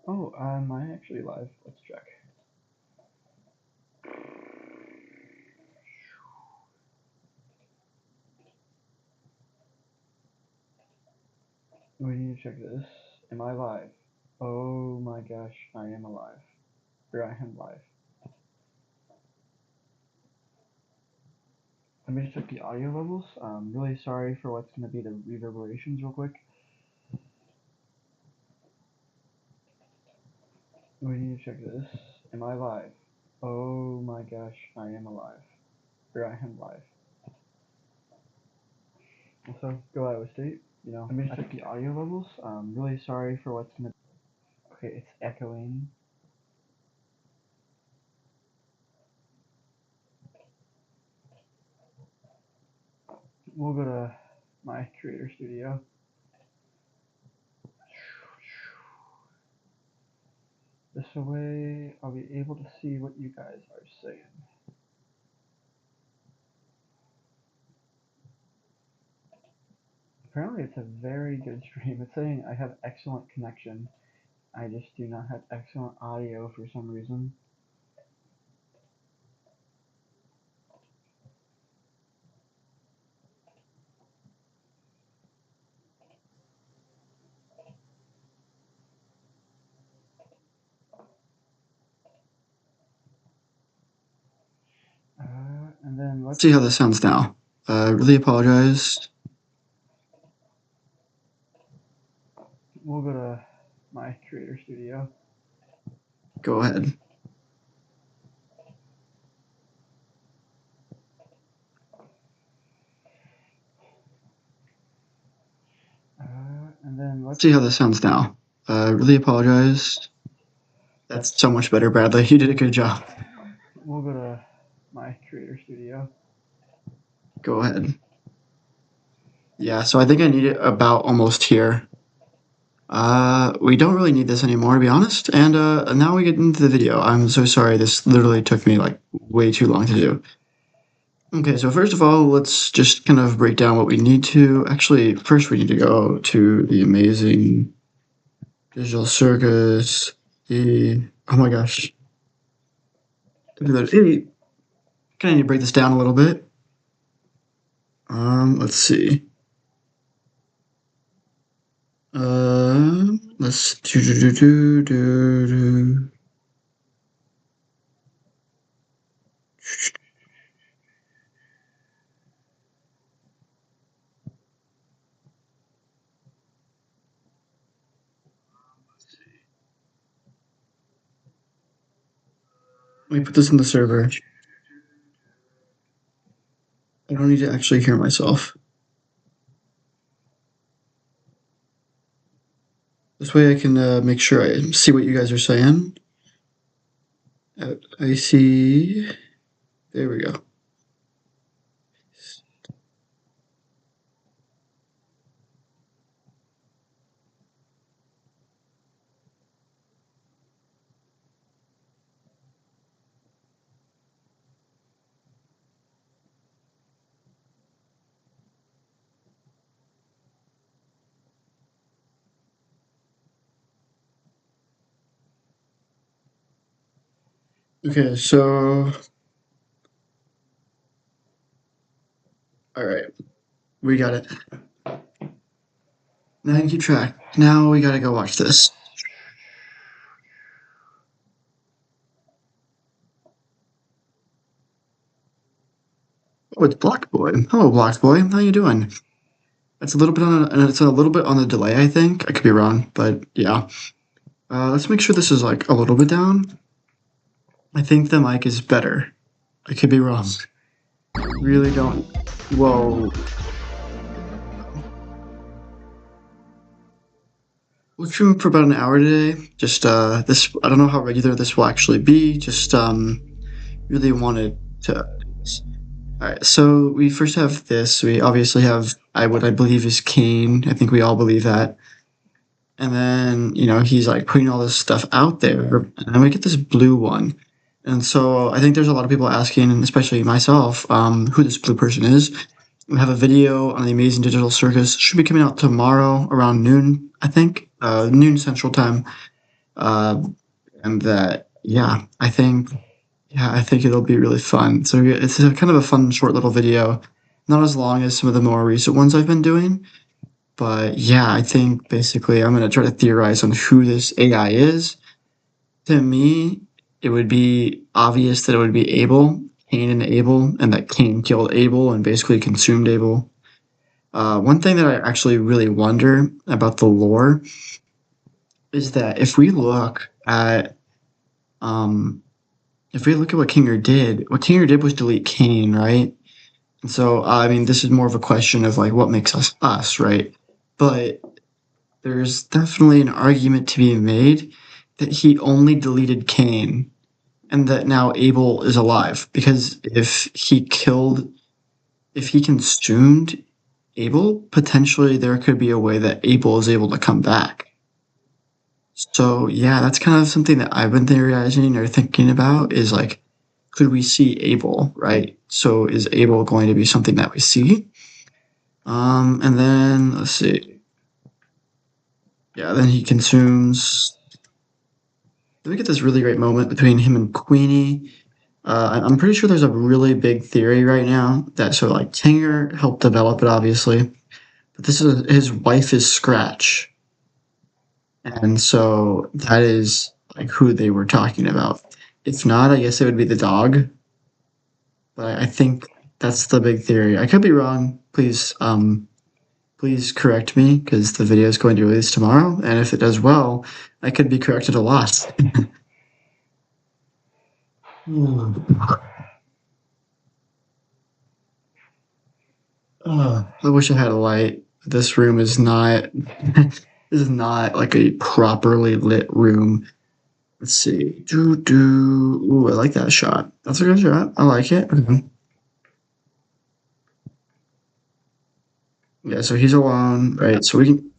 Oh, am I actually live? Let's check. We need to check this. Am I live? Oh my gosh, I am alive. Or I am live. Let me just check the audio levels. I'm really sorry for what's going to be the reverberations real quick. We need to check this. Am I live? Oh my gosh, I am alive. Or I am live. Also, go out of state. Let me just check the audio levels. I'm really sorry for what's going to. Okay, it's echoing. We'll go to my creator studio. This way I'll be able to see what you guys are saying. Apparently it's a very good stream. It's saying I have excellent connection. I just do not have excellent audio for some reason. And then let's see how this sounds now. Really apologize. We'll go to my creator studio. Go ahead. And then let's see how this sounds now. Really apologize. That's so much better, Bradley. You did a good job. We'll go to my creator studio. Go ahead. Yeah, so I think I need it about almost here. We don't really need this anymore, to be honest. And now we get into the video. I'm so sorry. This literally took me like way too long to do. Okay, so first of all, let's just kind of break down what we need to. Actually, first we need to go to the amazing Digital Circus. Oh my gosh. Kind of need to break this down a little bit. Let's see. Let's do. Let me put this in the server. I don't need to actually hear myself. This way I can make sure I see what you guys are saying. I see. There we go. Okay, so. Alright. We got it. Now I can keep track. Now we gotta go watch this. Oh, it's Block Boy. Hello, Block Boy. How you doing? It's a little bit on the delay, I think. I could be wrong, but yeah. Let's make sure this is like a little bit down. I think the mic is better. I could be wrong. Really don't. Whoa. We'll stream for about an hour today. Just this. I don't know how regular this will actually be. Just really wanted to. All right. So we first have this. We obviously have what I believe is Kane. I think we all believe that. And then he's like putting all this stuff out there, and then we get this blue one. And so I think there's a lot of people asking, and especially myself, who this blue person is. We have a video on the Amazing Digital Circus. Should be coming out tomorrow around noon, I think, noon Central Time. and that I think it'll be really fun. So it's kind of a fun short little video, not as long as some of the more recent ones I've been doing, but yeah, I think basically I'm gonna try to theorize on who this AI is. To me, it would be obvious that it would be Abel, Cain and Abel, and that Cain killed Abel and basically consumed Abel. One thing that I actually really wonder about the lore is that um, if we look at what Kinger did was delete Cain, right? And so, I mean, this is more of a question of like what makes us us, right? But there's definitely an argument to be made that he only deleted Cain and that now Abel is alive. Because if he consumed Abel, potentially there could be a way that Abel is able to come back. So yeah, that's kind of something that I've been theorizing or thinking about is like, could we see Abel, right? So is Abel going to be something that we see? And then let's see. Yeah, then he consumes. Then we get this really great moment between him and Queenie. I'm pretty sure there's a really big theory right now that so like Tanger helped develop it, obviously, but this is his wife is Scratch, and so that is like who they were talking about. If not, I guess it would be the dog, but I think that's the big theory. I could be wrong. Please correct me because the video is going to release tomorrow, and if it does well, I could be corrected a lot. I wish I had a light. This room is not. This is not like a properly lit room. Let's see. Ooh, I like that shot. That's a good shot. I like it. Yeah, so he's alone, right? So we can.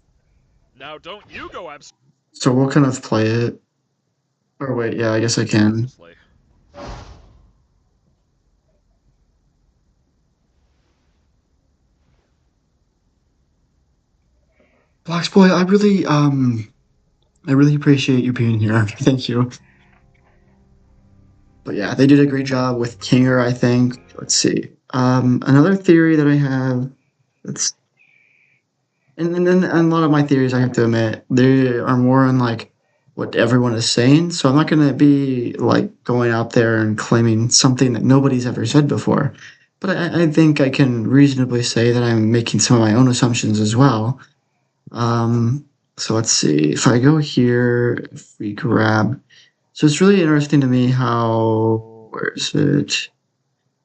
Now don't you go So we'll kind of play it. Or wait, yeah, I guess I can. Boy, I really appreciate you being here. Thank you. But yeah, they did a great job with Kinger, I think. Let's see. Another theory that I have. Let's and then a lot of my theories, I have to admit, they are more on like what everyone is saying. So I'm not going to be like going out there and claiming something that nobody's ever said before. But I think I can reasonably say that I'm making some of my own assumptions as well. So let's see. If I go here, if we grab, so it's really interesting to me how where is it?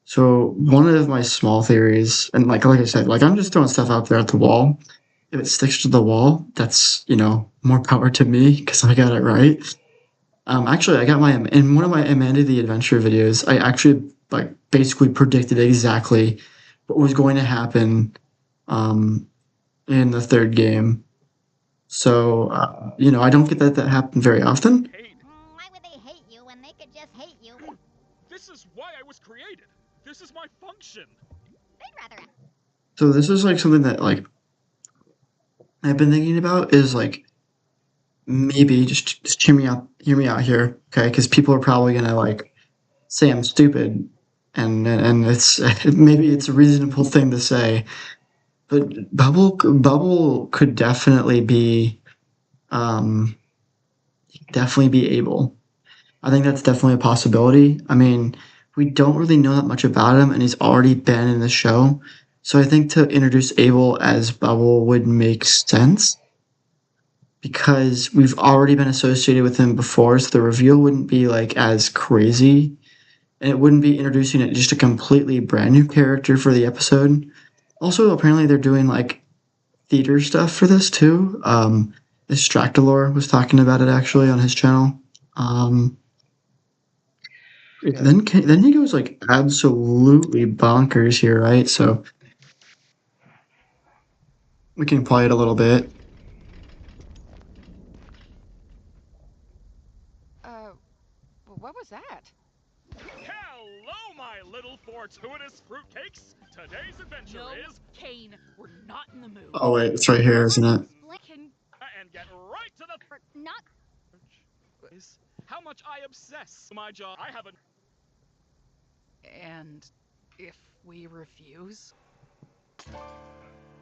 So one of my small theories, and like I said, like I'm just throwing stuff out there at the wall. If it sticks to the wall, that's more power to me because I got it right. Actually, I got my in one of my Amanda the Adventure videos. I actually like basically predicted exactly what was going to happen um, in the third game. So I don't get that happen very often. Why would they hate you when they could just hate you? This is why I was created. This is my function. They'd rather. So this is like something that like I've been thinking about is like maybe just hear me out here, okay? Because people are probably gonna like say I'm stupid, and it's maybe it's a reasonable thing to say, but Bubble could um, definitely be able. I think that's definitely a possibility. I mean, we don't really know that much about him, and he's already been in the show, so I think to introduce Abel as Bubble would make sense because we've already been associated with him before, so the reveal wouldn't be like as crazy, and it wouldn't be introducing it just a completely brand new character for the episode. Also, apparently they're doing like theater stuff for this too. Distractalore was talking about it actually on his channel. Then he goes like absolutely bonkers here, right? So we can play it a little bit. What was that? Hello, my little fortuitous fruitcakes. Today's adventure is Cain, we're not in the mood. Oh wait, it's right here, isn't it? and get right to the Not. How much I obsess my job. I have a. And if we refuse?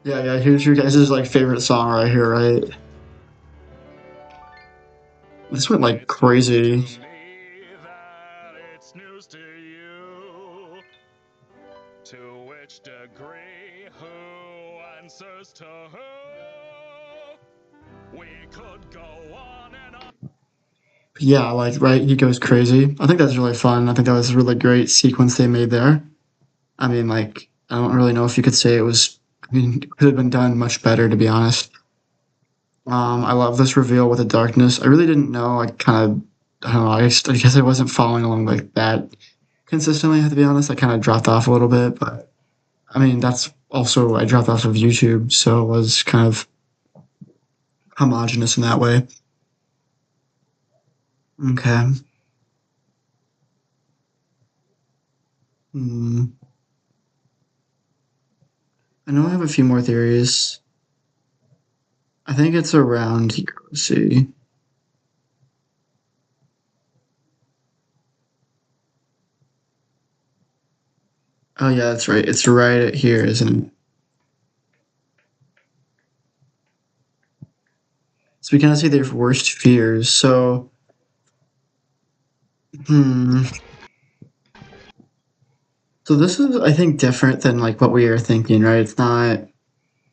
Yeah, here's your guys' like favorite song right here, right? This went like crazy. It's news to you. To which degree? Who answers to who? We could go on and on. Yeah, like right, he goes crazy. I think that's really fun. I think that was a really great sequence they made there. I mean, like, I don't really know if you could say it was. I mean, it could have been done much better, to be honest. I love this reveal with the darkness. I really didn't know. I don't know. I guess I wasn't following along like that consistently. I have to be honest. I kind of dropped off a little bit, but I mean, that's also I dropped off of YouTube, so it was kind of homogenous in that way. Okay. Hmm. I know I have a few more theories. I think it's around here. Let's see. Oh yeah, that's right. It's right here, isn't it? So we kind of see their worst fears. So, hmm. So this is, I think, different than like what we are thinking, right? It's not.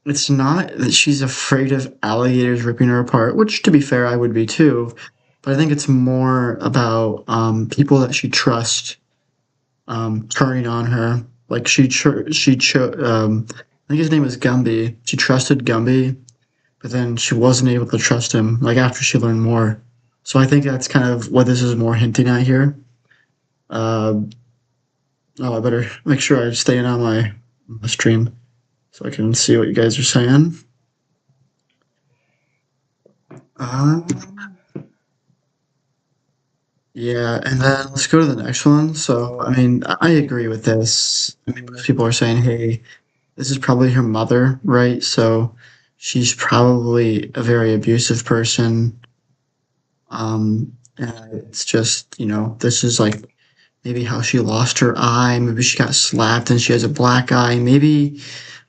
It's not that she's afraid of alligators ripping her apart, which, to be fair, I would be too. But I think it's more about people that she trusts turning on her. Like I think his name was Gumby. She trusted Gumby, but then she wasn't able to trust him. Like after she learned more. So I think that's kind of what this is more hinting at here. Uh, oh, I better make sure I stay in on my stream so I can see what you guys are saying. Uh, yeah, and then let's go to the next one. So, I mean, I agree with this. I mean, most people are saying, hey, this is probably her mother, right? So she's probably a very abusive person. And it's just, this is like maybe how she lost her eye. Maybe she got slapped and she has a black eye. Maybe,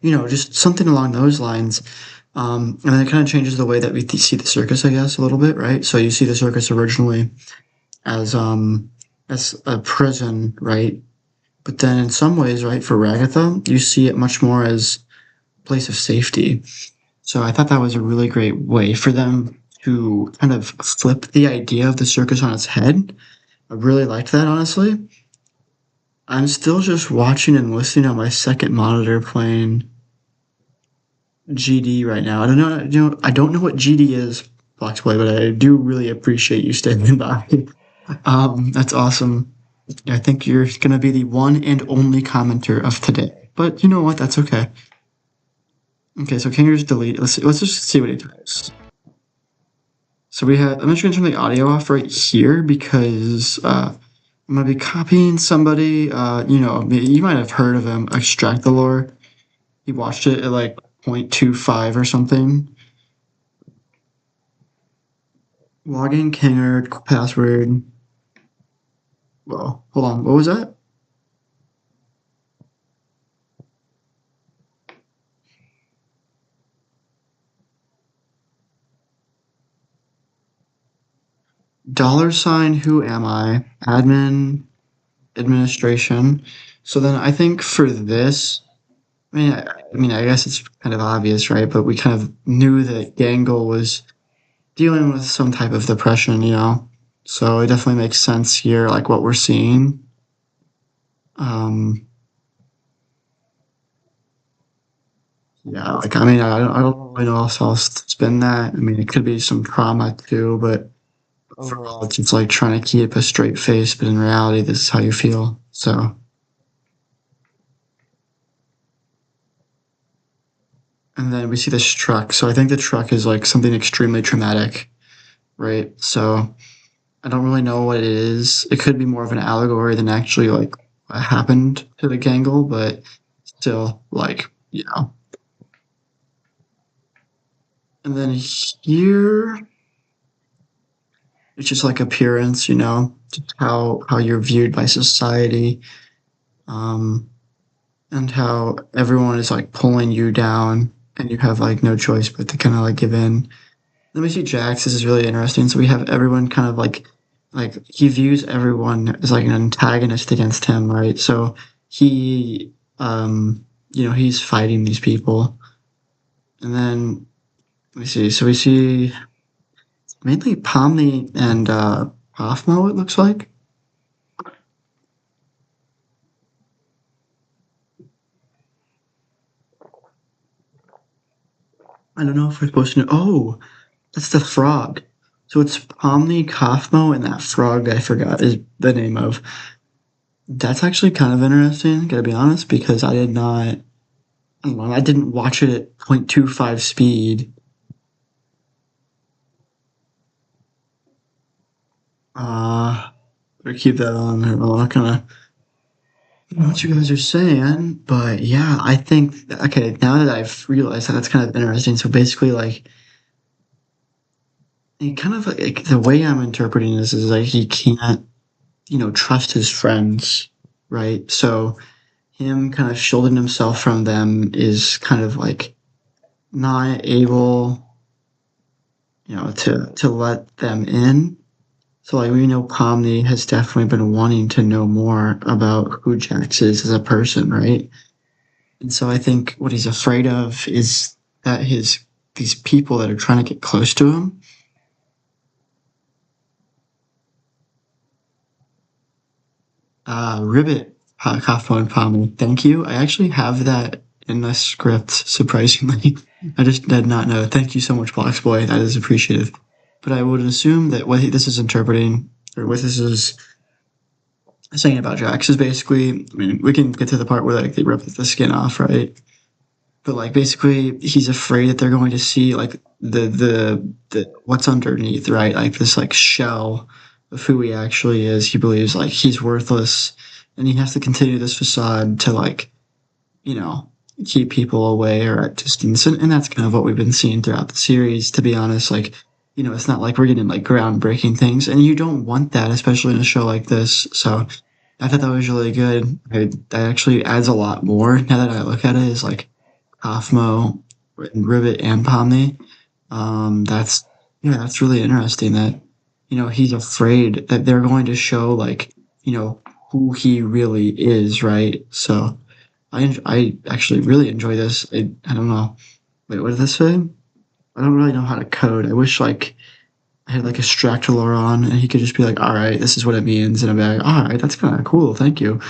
just something along those lines. And then it kind of changes the way that we see the circus, I guess, a little bit, right? So you see the circus originally as a prison, right? But then in some ways, right, for Ragatha, you see it much more as a place of safety. So I thought that was a really great way for them to kind of flip the idea of the circus on its head. I really liked that, honestly. I'm still just watching and listening on my second monitor playing GD right now. I don't know, I don't know what GD is, Boxplay, but I do really appreciate you standing by. That's awesome. I think you're gonna be the one and only commenter of today. But you know what? That's okay. Okay, so Kinger's delete. Let's just see what he does. So we have. I'm just gonna turn the audio off right here because I'm gonna be copying somebody. You might have heard of him, Extract the Lore. He watched it at like 0.25 or something. Login Kinger password. Well, hold on. What was that? $, who am I? Admin, administration. So then I think for this, I guess it's kind of obvious, right? But we kind of knew that Gangle was dealing with some type of depression. So it definitely makes sense here, like what we're seeing. Um, yeah, like I don't really know how else to spin that. I mean, it could be some trauma too, but overall, it's just like trying to keep a straight face, but in reality, this is how you feel. So, and then we see this truck. So I think the truck is like something extremely traumatic, right? So I don't really know what it is. It could be more of an allegory than actually like what happened to the Gangle, but still, like, And then here, it's just like appearance, you know, just how you're viewed by society, um, and how everyone is like pulling you down, and you have like no choice but to kind of like give in. Then we see Jax. This is really interesting. So we have everyone kind of like he views everyone as like an antagonist against him, right? So he, he's fighting these people, and then let me see. So we see mainly Pomni and Hoffmo. It looks like. I don't know if we're supposed to know. Oh, that's the frog. So it's Pomni, Kaufmo, and that frog I forgot is the name of. That's actually kind of interesting, gotta be honest, because I did not. I don't know, I didn't watch it at 0.25 speed. Better keep that on. I'm not gonna know what you guys are saying, but yeah, I think okay. Now that I've realized that, that's kind of interesting. So basically, like, it kind of like the way I'm interpreting this is like he can't, trust his friends, right? So him kind of shielding himself from them is kind of like not able, to let them in. So like we know Pomni has definitely been wanting to know more about who Jax is as a person, right? And so I think what he's afraid of is that his these people that are trying to get close to him. Ribbit, Kaufmo and Pomni. Thank you. I actually have that in the script, surprisingly. I just did not know. Thank you so much, Boxboy. That is appreciative. But I would assume that what this is interpreting, or what this is saying about Jax, is basically, I mean, we can get to the part where like they rip the skin off, right? But like basically, he's afraid that they're going to see like the what's underneath, right? Like this like shell of who he actually is. He believes like he's worthless, and he has to continue this facade to like, you know, keep people away or at distance. And that's kind of what we've been seeing throughout the series, to be honest. Like, it's not like we're getting like groundbreaking things, and you don't want that, especially in a show like this. So I thought that was really good. That actually adds a lot more now that I look at it. Is like Kaufmo, Rivet, and Pomni. That's yeah, that's really interesting. That he's afraid that they're going to show like who he really is, right? So I actually really enjoy this. I don't know. Wait, what did this say? I don't really know how to code. I wish like I had like a Stractalor on and he could just be like, all right, this is what it means. And I'd be like, all right, that's kind of cool. Thank you.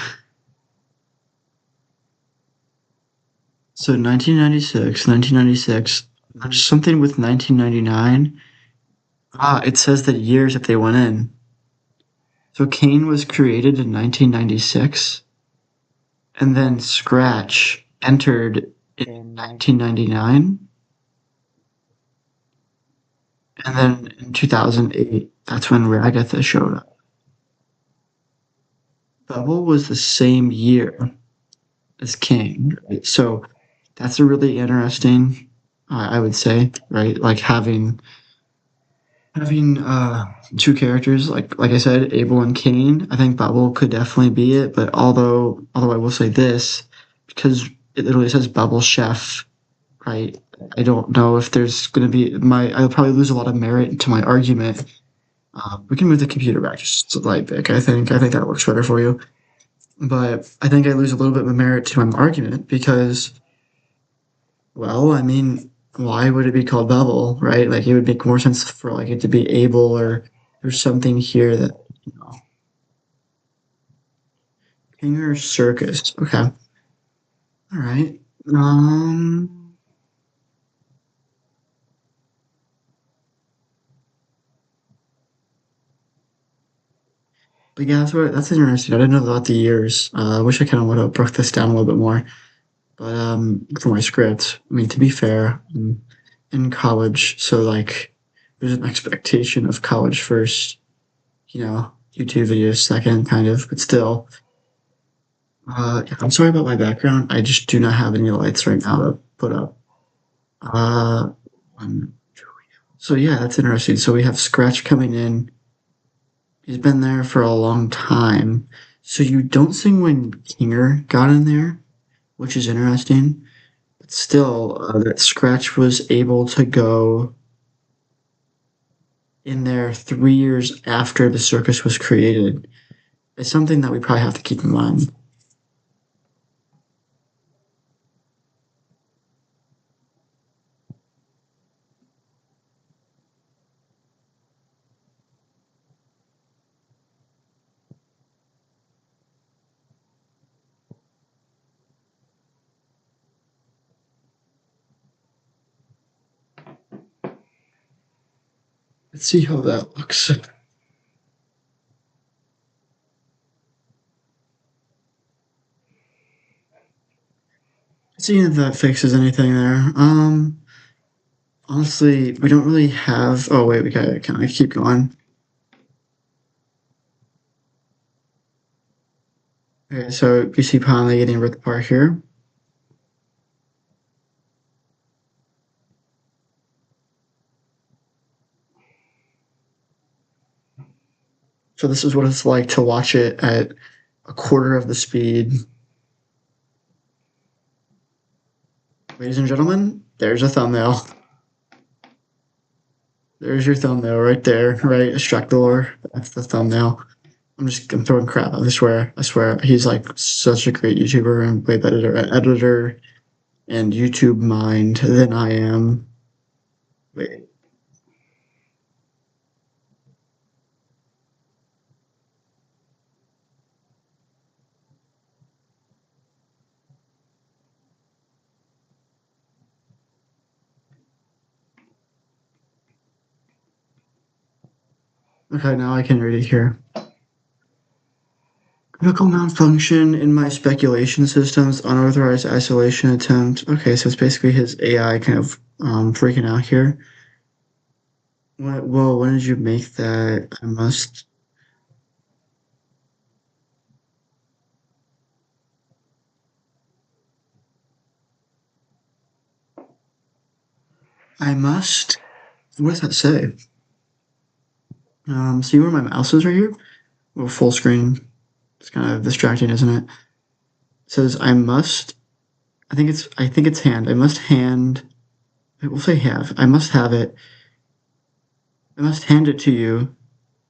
So 1996, there's something with 1999. It says that years that they went in. So Kane was created in 1996, and then Scratch entered in 1999. And then in 2008, that's when Ragatha showed up. Bubble was the same year as King, right? So that's a really interesting, I would say, right? Like having two characters, like I said, Abel and Cain. I think Bubble could definitely be it, but although I will say this, because it literally says Bubble Chef, right? I don't know if there's going to be I'll probably lose a lot of merit to my argument. We can move the computer back just a slight bit. I think that works better for you. But I think I lose a little bit of merit to my argument because, well, I mean, why would it be called Bubble, right? Like it would make more sense for like it to be Able or there's something here that Finger Circus. Okay. All right. But yeah, that's interesting. I didn't know about the years. I wish I kind of would have broke this down a little bit more. But for my script, I mean, to be fair, I'm in college, so like, there's an expectation of college first, YouTube videos second, kind of. But still, yeah, I'm sorry about my background. I just do not have any lights right now to put up. Uh, um, so yeah, that's interesting. So we have Scratch coming in He's been there for a long time. So you don't sing when Kinger got in there, which is interesting. But still, that Scratch was able to go in there 3 years after the circus was created. It's something that we probably have to keep in mind. Let's see how that looks. See if that fixes anything there. Honestly, we don't really have. Oh wait, we gotta kind of keep going. Okay, so you see Ponley getting ripped apart here. So this is what it's like to watch it at a quarter of the speed. Ladies and gentlemen, there's a thumbnail. There's your thumbnail right there, right? Astractor. That's the thumbnail. I'm throwing crap. I swear. He's like such a great YouTuber and way better editor and YouTube mind than I am. Wait. Okay, now I can read it here. Critical malfunction in my speculation systems, unauthorized isolation attempt. Okay, so it's basically his AI kind of freaking out here. Whoa, when did you make that? I must. What does that say? See where my mouse is right here? Well, full screen. It's kind of distracting, isn't it? It says I must. I think it's hand. I must hand. We'll say have. I must have it. I must hand it to you,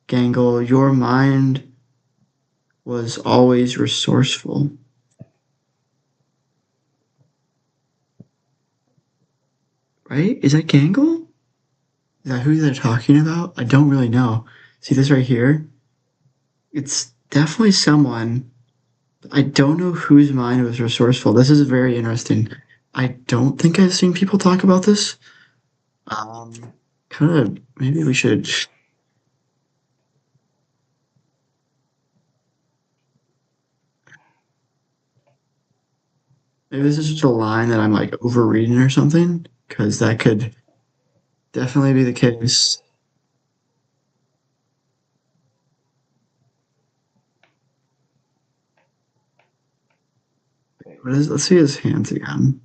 Gangle. Your mind was always resourceful. Right? Is that Gangle? Is that who they're talking about? I don't really know. See this right here? It's definitely someone. I don't know whose mind was resourceful. This is very interesting. I don't think I've seen people talk about this. Kind of, maybe we should. Maybe this is just a line that I'm like overreading or something, because that could definitely be the case. Let's see his hands again.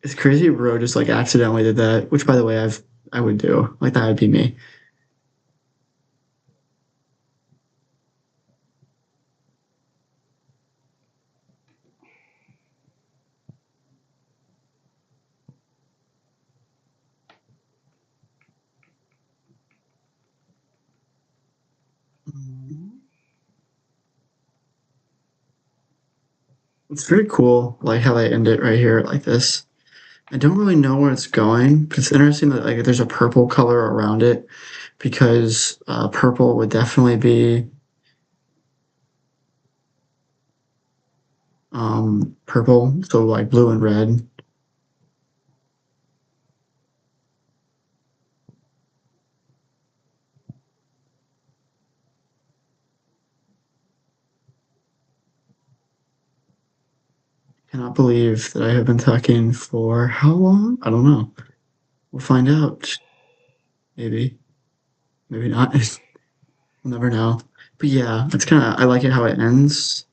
It's crazy bro just like accidentally did that, which by the way I would do. Like that would be me. It's very cool, like how they end it right here like this. I don't really know where it's going, but it's interesting that like there's a purple color around it because purple would definitely be purple, so like blue and red. Cannot believe that I have been talking for how long? I don't know. We'll find out. Maybe. Maybe not. We'll never know. But yeah, it's kind of, I like it how it ends.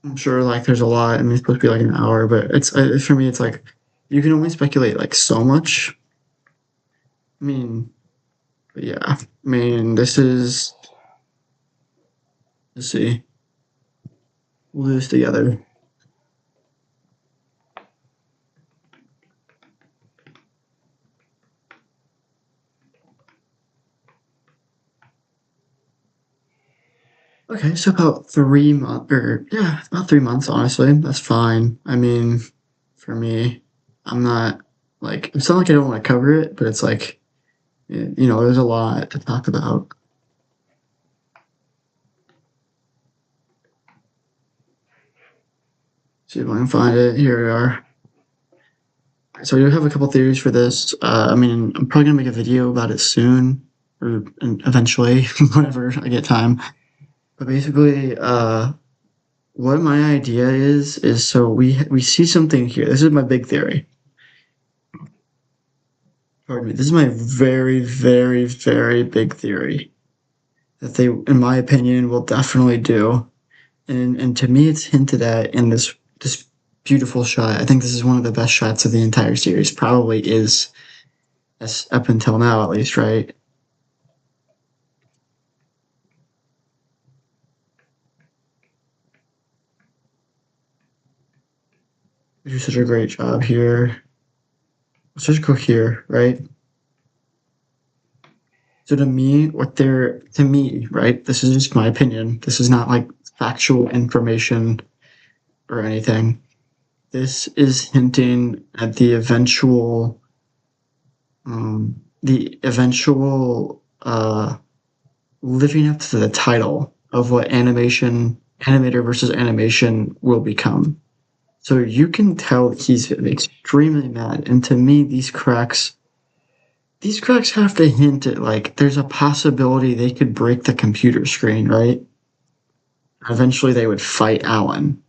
I'm sure like there's a lot. I mean, it's supposed to be like an hour, but it's for me. It's like you can only speculate like so much. I mean, but yeah. I mean, this is. Let's see. We'll do this together. Okay, so about 3 months, or yeah, about 3 months. Honestly, that's fine. I mean, for me, I'm not like it's not like I don't want to cover it, but it's like there's a lot to talk about. See if I can find it. Here we are. So I do have a couple theories for this. I mean, I'm probably gonna make a video about it soon, or eventually, whenever I get time. But basically, what my idea is so we see something here. This is my big theory. Pardon me. This is my very, very, very big theory that they, in my opinion, will definitely do. And to me, it's hinted at in this beautiful shot. I think this is one of the best shots of the entire series. Probably is, as up until now, at least, right? They do such a great job here. Let's just go here, right? So to me, right? This is just my opinion. This is not like factual information or anything. This is hinting at the eventual living up to the title of what animator versus animation will become. So you can tell he's extremely mad, and to me, these cracks have to hint at like there's a possibility they could break the computer screen, right? Eventually, they would fight Alan.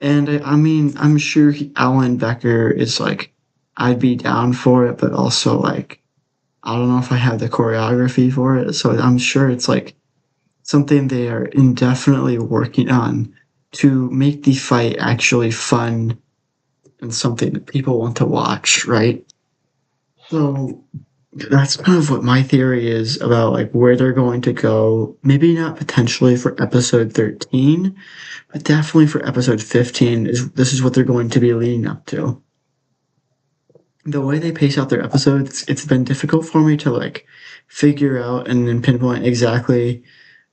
And I mean, I'm sure Alan Becker is like, I'd be down for it, but also like, I don't know if I have the choreography for it. So I'm sure it's like something they are indefinitely working on to make the fight actually fun and something that people want to watch, right? So that's kind of what my theory is about like where they're going to go. Maybe not potentially for episode 13, but definitely for episode 15 this is what they're going to be leading up to. The way they pace out their episodes, it's been difficult for me to like figure out and then pinpoint exactly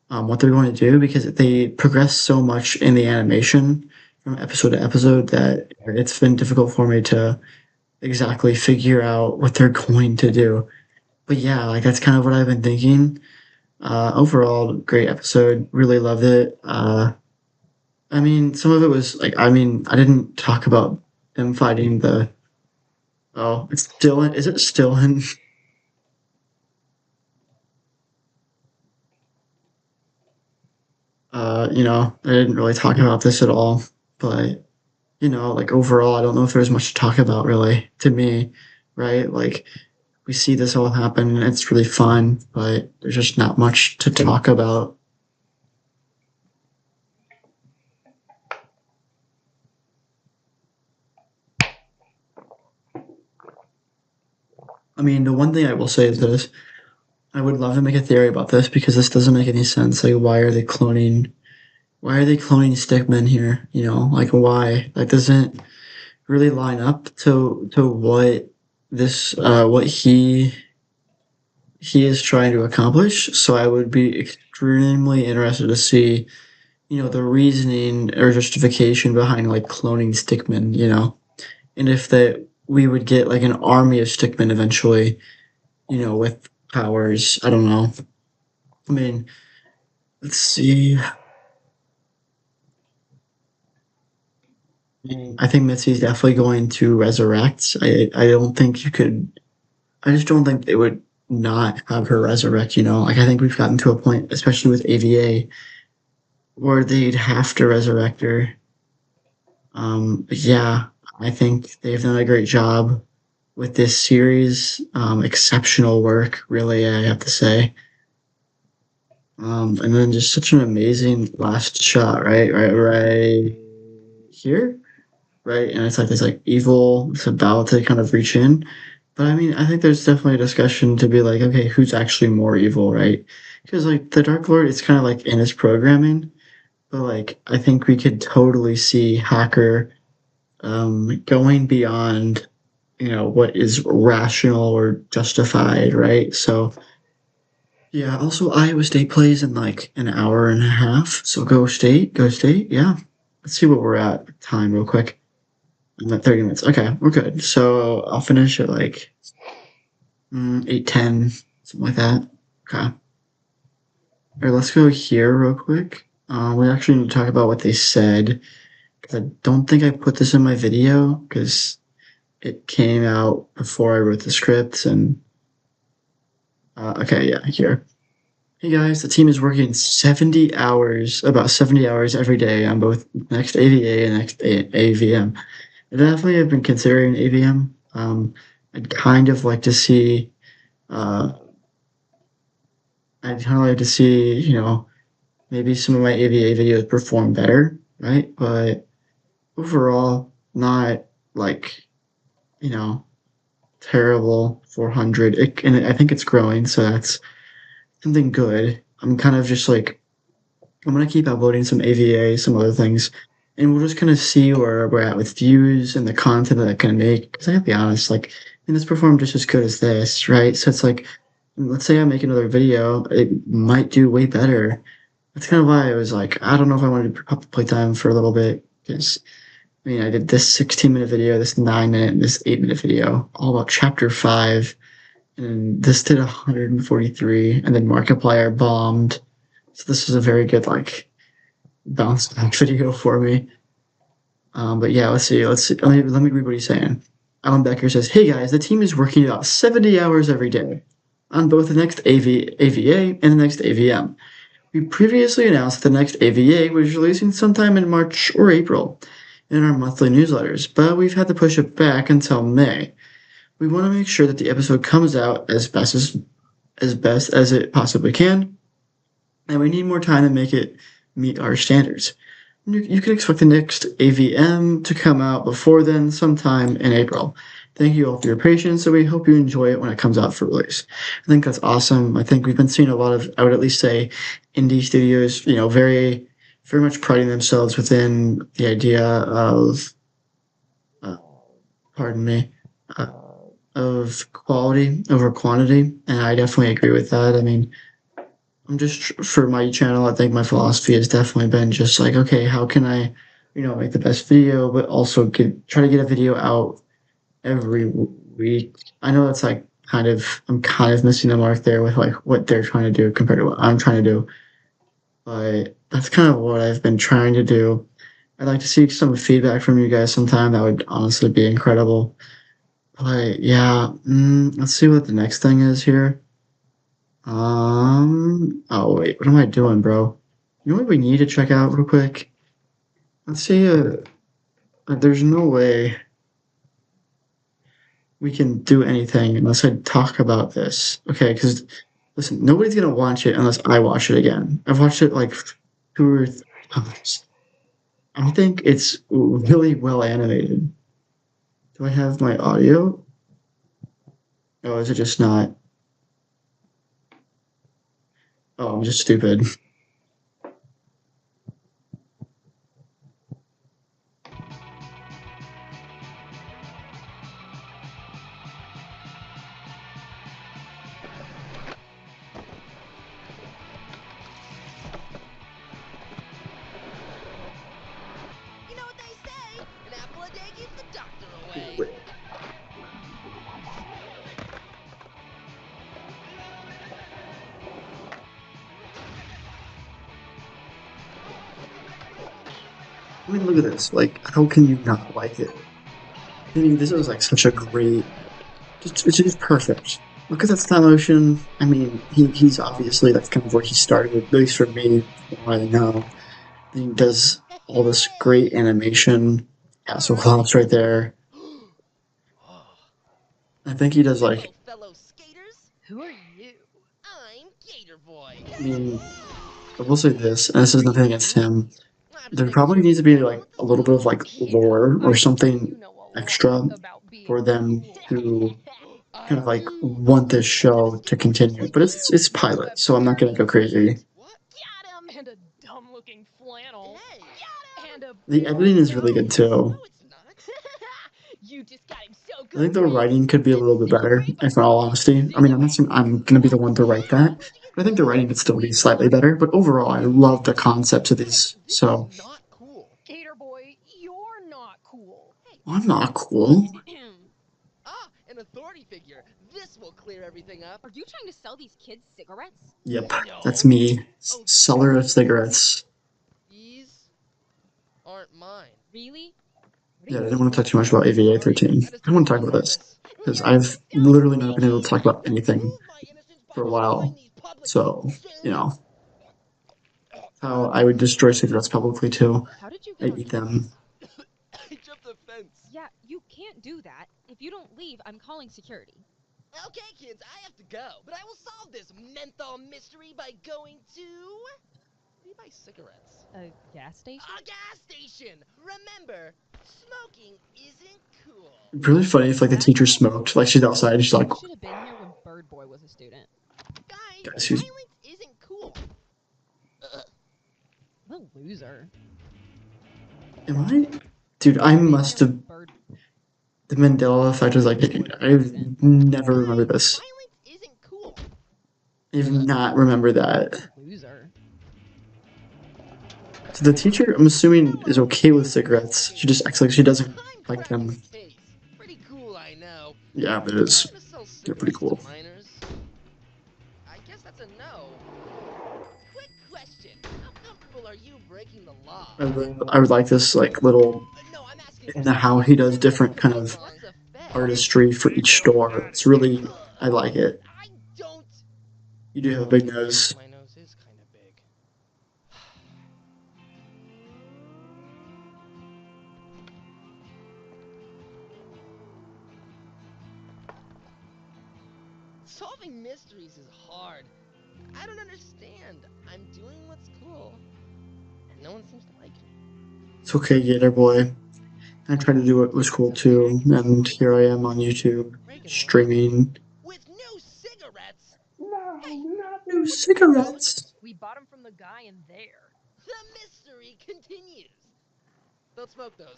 what they're going to do because they progress so much in the animation from episode to episode that it's been difficult for me to exactly figure out what they're going to do. But yeah, like that's kind of what I've been thinking. Overall, great episode. Really loved it. I mean, some of it was like, I mean, I didn't talk about them fighting the. Oh, it's still in. Is it still in? I didn't really talk about this at all, but like overall, I don't know if there's much to talk about really to me, right? Like we see this all happen and it's really fun, but there's just not much to talk about. I mean, the one thing I will say is this. I would love to make a theory about this because this doesn't make any sense. Like, why are they cloning? Why are they cloning Stickman here? Like why? That doesn't really line up to what what he is trying to accomplish. So I would be extremely interested to see, the reasoning or justification behind like cloning Stickman, and if that we would get like an army of Stickmen eventually, with powers. I don't know. I mean, let's see. I think Mitzi's definitely going to resurrect. I don't think you could. I just don't think they would not have her resurrect. Like I think we've gotten to a point, especially with AVA, where they'd have to resurrect her. But yeah, I think they've done a great job with this series. Exceptional work, really. I have to say. And then just such an amazing last shot, right here, right? And it's like this like evil, it's about to kind of reach in. But I mean, I think there's definitely a discussion to be like, okay, who's actually more evil, right? Because like the Dark Lord, it's kind of like in his programming, but like I think we could totally see Hacker going beyond, what is rational or justified, right? So yeah. Also, Iowa State plays in like an hour and a half. So go State, go State. Yeah. Let's see what we're at time real quick. I'm at 30 minutes. Okay, we're good. So I'll finish at like 8:10, something like that. Okay. All right, let's go here real quick. We actually need to talk about what they said because I don't think I put this in my video because it came out before I wrote the script. And okay, yeah, here. Hey guys, the team is working 70 hours, about 70 hours every day on both next AVA and next AVM. I definitely have been considering AVM. I'd kind of like to see, uh, I'd kind of like to see, maybe some of my AVA videos perform better, right? But overall, not like, you know, terrible 400. And I think it's growing, so that's something good. I'm kind of just like, I'm gonna keep uploading some AVA, some other things, and we'll just kind of see where we're at with views and the content that I can make. Because I gotta be honest, like, this performed just as good as this, right? So it's like, let's say I make another video, it might do way better. That's kind of why I was like, I don't know if I wanted to up playtime for a little bit because I mean, I did this 16-minute video, this 9-minute, and this 8-minute video, all about chapter 5, and this did 143, and then Markiplier bombed. So this was a very good like bounce back video for me. But yeah, let's see. Let me read what he's saying. Alan Becker says, "Hey guys, the team is working about 70 hours every day on both the next AVA and the next AVM. We previously announced that the next AVA was releasing sometime in March or April in our monthly newsletters, but we've had to push it back until May. We want to make sure that the episode comes out as best as it possibly can, and we need more time to make it meet our standards. You can expect the next AVM to come out before then, sometime in April. Thank you all for your patience, and we hope you enjoy it when it comes out for release." I think that's awesome. I think we've been seeing a lot of, I would at least say, indie studios, very, very much priding themselves within the idea of, uh, pardon me, uh, of quality over quantity, and I definitely agree with that. I mean, I'm just for my channel, I think my philosophy has definitely been just like, okay, how can I, make the best video, but also try to get a video out every week. I know that's like I'm kind of missing the mark there with like what they're trying to do compared to what I'm trying to do, but that's kind of what I've been trying to do. I'd like to see some feedback from you guys sometime. That would honestly be incredible. But yeah, let's see what the next thing is here. Oh wait, what am I doing, bro? You know what we need to check out real quick? Let's see, there's no way we can do anything unless I talk about this. Okay, because listen, nobody's gonna watch it unless I watch it again. I've watched it like 2 or 3 times. I think it's really well animated. Do I have my audio? Oh, is it just not? Oh, I'm just stupid. You know what they say? An apple a day keeps the doctor away. Wait. I mean, look at this. Like, how can you not like it? I mean, this is like such a great. It's just perfect. Look at that style motion. I mean, he's obviously that's kind of where he started, at least for me, from what I know. He does all this great animation. Castle Clops right there. I think he does like. Hello, fellow skaters. Who are you? I'm Gator Boy. I mean, I will say this, and this is nothing against him. There probably needs to be like a little bit of like lore or something extra for them to kind of like want this show to continue. But it's pilot, so I'm not gonna go crazy. What? Got him! And a dumb-looking flannel. Hey. And a The editing is really good too. No, it's not. You just got him so I good. think the writing could be a little bit better, if in all honesty. I mean, I'm not saying I'm gonna be the one to write that, but I think the writing could still be slightly better. But overall, I love the concepts of these. This So is not cool. Gator Boy, you're not cool. Hey. I'm not cool. Ah, an authority figure. This will clear everything up. Are you trying to sell these kids cigarettes? Yep, that's me, seller of cigarettes. These aren't mine. Really? Yeah, I didn't want to talk too much about AVA 13. I want to talk about this because I've literally not been able to talk about anything for a while. So, you know, how I would destroy cigarettes publicly too. How did you I get on eat them. I jumped the fence. Yeah, you can't do that. If you don't leave, I'm calling security. Okay, kids, I have to go. But I will solve this menthol mystery by going to... Where do you buy cigarettes? A gas station? A gas station! Remember, smoking isn't cool. Really funny if like the teacher smoked, like she's outside and she's like, You should have been here when Bird Boy was a student. Guys, who's- violence isn't cool. What a loser. am I? Dude, I must have. Bird The Mandela effect was like, I've never remembered this. Violence isn't cool. I have not remembered that. loser. So the teacher, I'm assuming, is okay with cigarettes. She just acts like she doesn't I'm like them. cracking case. Pretty cool, I know. Yeah, it is. I'm gonna sell They're pretty cigarettes cool. to minors. I guess that's a no. Quick question. How comfortable are you breaking the law? I would like this like little No, I'm asking and how he does different kind of What's a fed? artistry for each store. It's really, I like it. I don't... You do have a big nose. My nose is kind of big. Solving mysteries is hard. I don't understand. I'm doing what's cool, and no one seems to like me. It's okay, Gator Boy. I tried to do what was cool too, and here I am on YouTube, streaming. With new cigarettes, New cigarettes. We bought them from the guy in there. the mystery continues. Don't smoke those.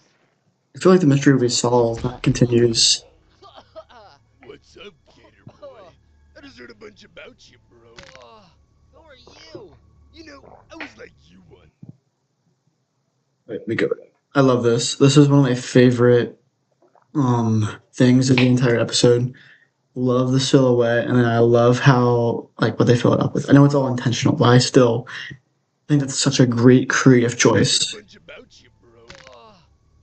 I feel like the mystery will be solved, not continues. What's up, Gator Boy? I just heard a bunch about you, bro. Who are you? You know, I was like you one. Wait, let me go. I love this. This is one of my favorite things of the entire episode. Love the silhouette, and then I love how like what they fill it up with. I know it's all intentional, but I still think that's such a great creative choice. A bunch about you, bro.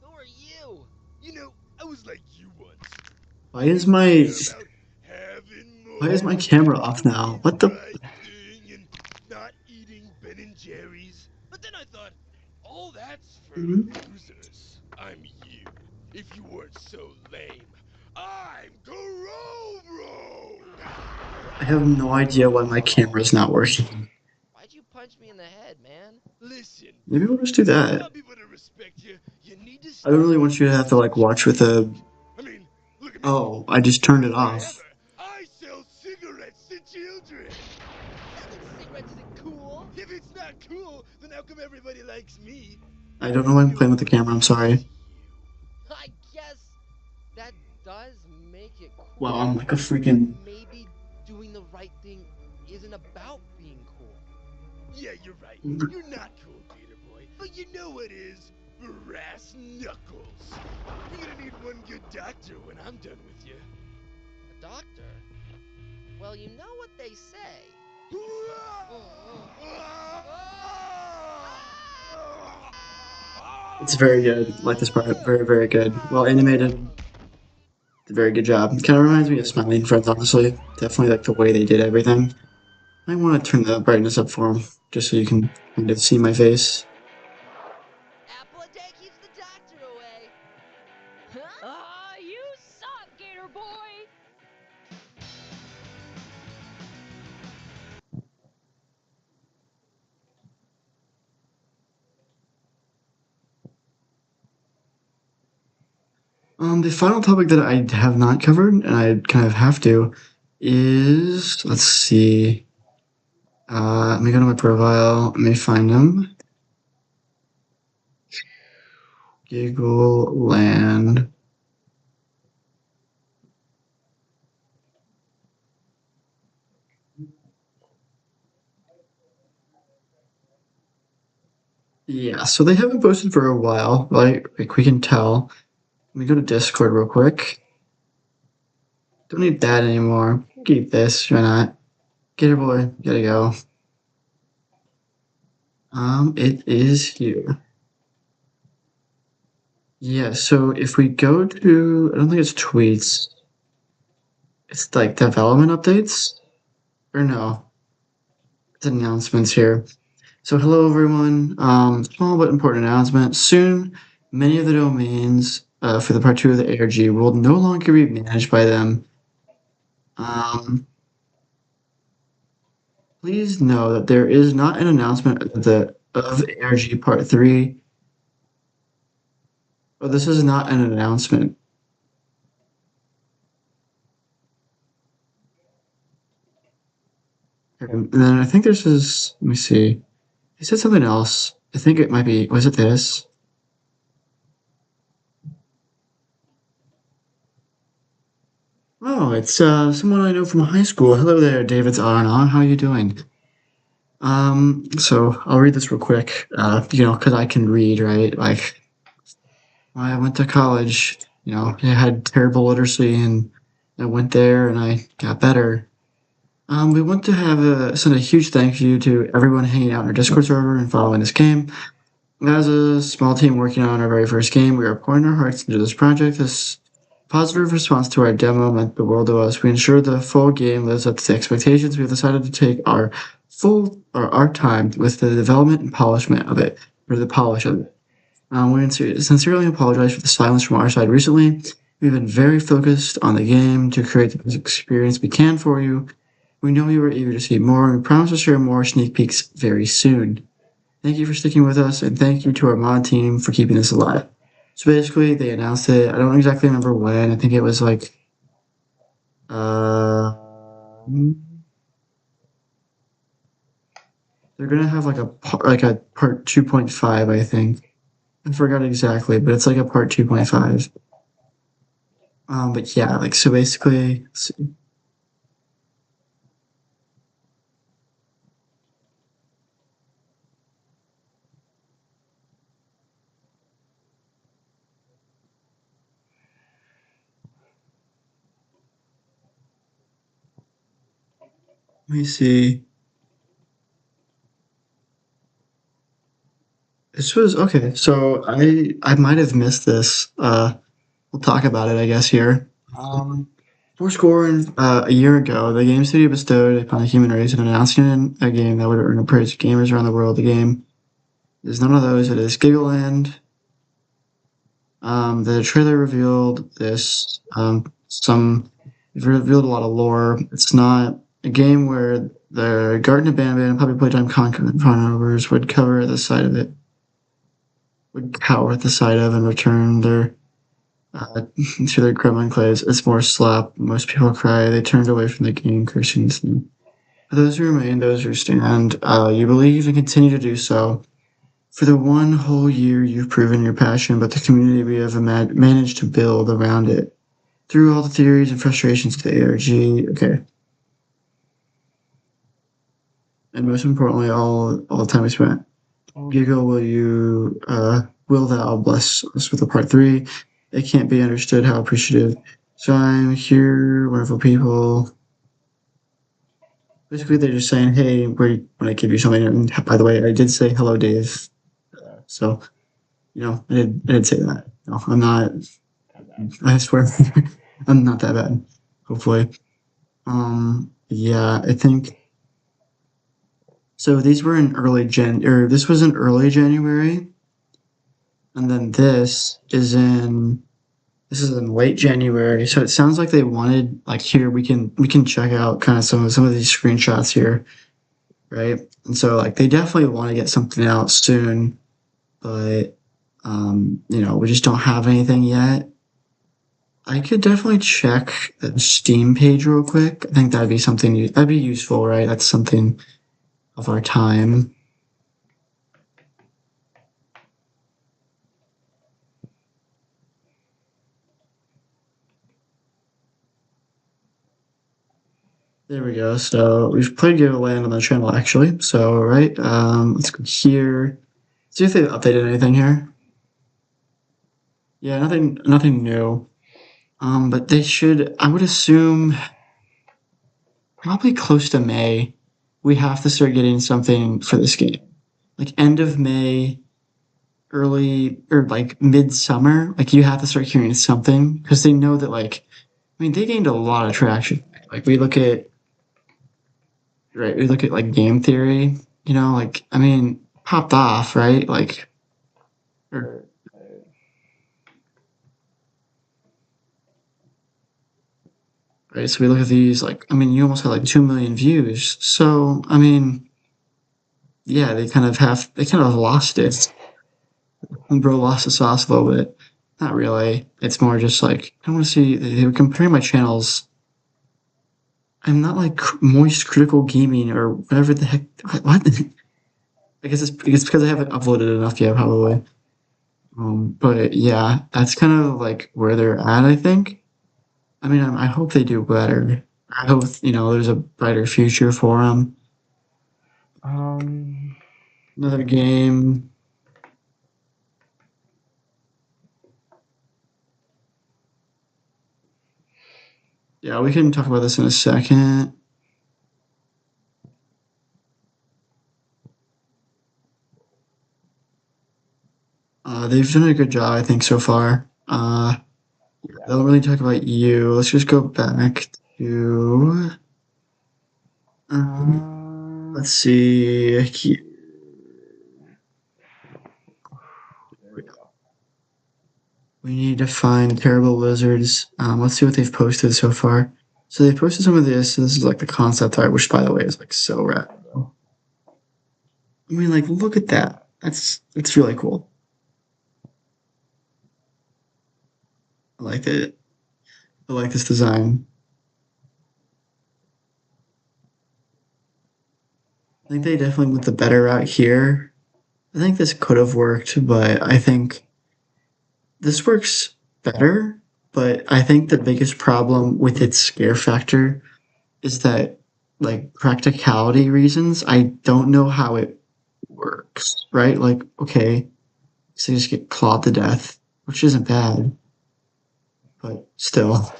Who are you? You know, I was like you once. Why is my camera off now? What the? Right thing and not eating Ben and Jerry's. But then I thought, all that's for losers. I'm you. If you weren't so lame, I'm Bro. I have no idea why my camera's not working. Why'd you punch me in the head, man? Listen. Maybe we'll just do that. Want people to respect you. You need to I don't really want you to have to like watch with a. I mean, look at me. Oh, I just turned it off. I sell cigarettes to children. Selling cigarettes isn't cool. If it's not cool, then how come everybody likes me? I don't know why I'm playing with the camera. I'm sorry. I guess that does make it cool. Wow, I'm like a freaking. Maybe doing the right thing isn't about being cool. Yeah, you're right. You're not cool, Gator Boy. But you know what is? Brass knuckles. You're gonna need one good doctor when I'm done with you. A doctor? Well, you know what they say. It's very good. I like this part. Very, very good. Well animated. Did a very good job. Kind of reminds me of Smiling Friends, honestly. Definitely like the way they did everything. I want to turn the brightness up for him, just so you can kind of see my face. Apple a day keeps the doctor away. You suck, Gator Boy! The final topic that I have not covered, and I kind of have to, is, let's see. Let me go to my profile. Let me find him. Giggleland. Yeah, so they haven't posted for a while, like we can tell. Let me go to Discord real quick. Don't need that anymore. Keep this, why not? Get it, boy. Gotta go. It is here. Yeah, so if we go to, I don't think it's tweets. It's like development updates? Or no, it's announcements here. So hello everyone. Small but important announcement. Soon, many of the domains for the part 2 of the ARG will no longer be managed by them. Please know that there is not an announcement of ARG part 3. Oh, this is not an announcement. And then I think this is, let me see. He said something else. I think it might be, was it this? Oh, it's someone I know from high school. Hello there, David's on. How are you doing? So I'll read this real quick. Because I can read, right? Like, when I went to college, I had terrible literacy, and I went there and I got better. We want to send a huge thank you to everyone hanging out in our Discord server and following this game. As a small team working on our very first game, we are pouring our hearts into this project. This positive response to our demo meant the world to us. We ensure the full game lives up to the expectations. We have decided to take our time with the development and polishment of it, or the polish of it. We sincerely apologize for the silence from our side recently. We've been very focused on the game to create the best experience we can for you. We know you are eager to see more, and we promise to share more sneak peeks very soon. Thank you for sticking with us, and thank you to our mod team for keeping this alive. So basically, they announced it. I don't exactly remember when. I think it was like, they're gonna have like a part 2.5, I think. I forgot exactly, but it's like a part 2.5. But yeah, so basically, let's see. Let me see. This was okay. So I might have missed this. We'll talk about it, I guess, here. For scoring a year ago, the game studio bestowed upon the human race an announcing a game that would earn a praise of gamers around the world. The game is none of those. It is Giggleland. The trailer revealed this. It revealed a lot of lore. It's not a game where the garden abandonment and puppy playtime conquerors would cover the side of it, would cower at the side of and return their to their gremlin clays. It's more slap. Most people cry. They turned away from the game, cursing its name. For those who remain, those who stand, you believe and continue to do so. For the one whole year, you've proven your passion, but the community we have managed to build around it. Through all the theories and frustrations of the ARG, okay. And most importantly, all the time we spent. Giggle, will thou bless us with a part 3? It can't be understood how appreciative. So I'm here, wonderful people. Basically, they're just saying, hey, when I give you something, and by the way, I did say hello, Dave. So, I did say that. No, I'm not, I swear, I'm not that bad, hopefully. Yeah, I think, so these were in this was in early January, and then this is in late January. So it sounds like they wanted, like, here we can check out kind of some of these screenshots here, right? And so like they definitely want to get something out soon, but we just don't have anything yet. I could definitely check the Steam page real quick. I think that'd be something that'd be useful, right? That's something of our time. There we go. So we've played Giggleland on the channel actually. So right, let's go here. See if they've updated anything here. Yeah, nothing new. But they should. I would assume probably close to May. We have to start getting something for this game, like end of May, early or like midsummer. Like you have to start hearing something because they know that I mean they gained a lot of traction. Like we look at like game theory, like I mean popped off, right? Like or, right, so we look at these like I mean you almost had like 2 million views. So I mean yeah, they kind of lost it. And bro lost the sauce a little bit. Not really. It's more just like I want to see they were comparing my channels. I'm not like moist critical gaming or whatever the heck. What? I guess it's because I haven't uploaded enough yet, probably. But yeah, that's kind of like where they're at. I think. I mean, I hope they do better. I hope there's a brighter future for them. Another game. Yeah, we can talk about this in a second. They've done a good job, I think, so far. They'll really talk about you. Let's just go back to. Let's see. We need to find terrible lizards. Let's see what they've posted so far. So they posted some of this. So this is like the concept art, which by the way is like so rad. I mean, like, look at that. It's really cool. I like it. I like this design. I think they definitely went the better route here. I think this could have worked, but I think this works better. But I think the biggest problem with its scare factor is that, like, practicality reasons, I don't know how it works, right? Like, okay, so you just get clawed to death, which isn't bad, but still.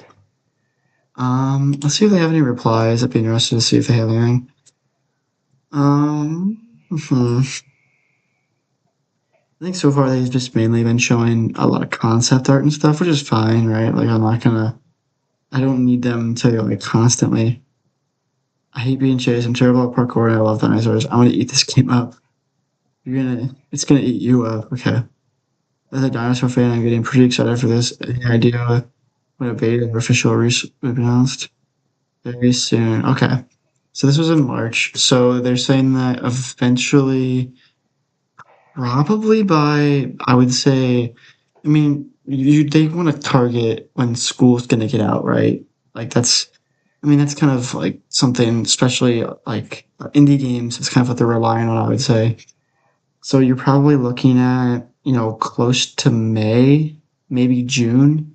Let's see if they have any replies. I'd be interested to see if they have anything. I think so far they've just mainly been showing a lot of concept art and stuff, which is fine, right? Like I don't need them to like constantly. I hate being chased. I'm terrible at parkour and I love dinosaurs. I'm gonna eat this game up. It's gonna eat you up. Okay. As a dinosaur fan, I'm getting pretty excited for this. Any idea when a beta or official release will be announced? Very soon. Okay. So this was in March. So they're saying that eventually, probably by, I would say, I mean, they want to target when school's going to get out, right? Like I mean, that's kind of like something, especially like indie games, it's kind of what they're relying on, I would say. So you're probably looking at, close to May, maybe June,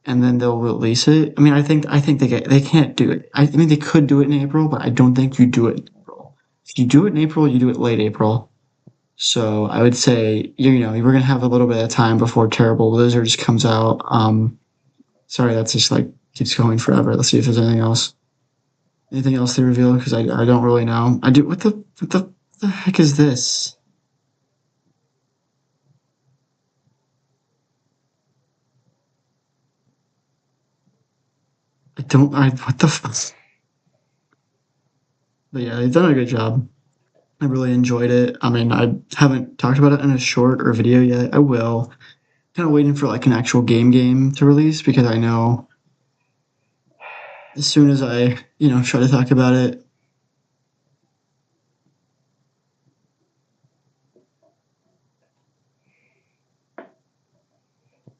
and then they'll release it. I mean, I think they can't do it. I mean, they could do it in April, but I don't think you do it in April. If you do it in April, you do it late April. So I would say we're gonna have a little bit of time before Terrible Lizards comes out. Sorry, that's just like keeps going forever. Let's see if there's anything else. Anything else they reveal? Because I don't really know. I do. What the heck is this? I don't. What the. But yeah, they've done a good job. I really enjoyed it. I mean, I haven't talked about it in a short or video yet. I will. Kind of waiting for like an actual game to release because I know as soon as I try to talk about it.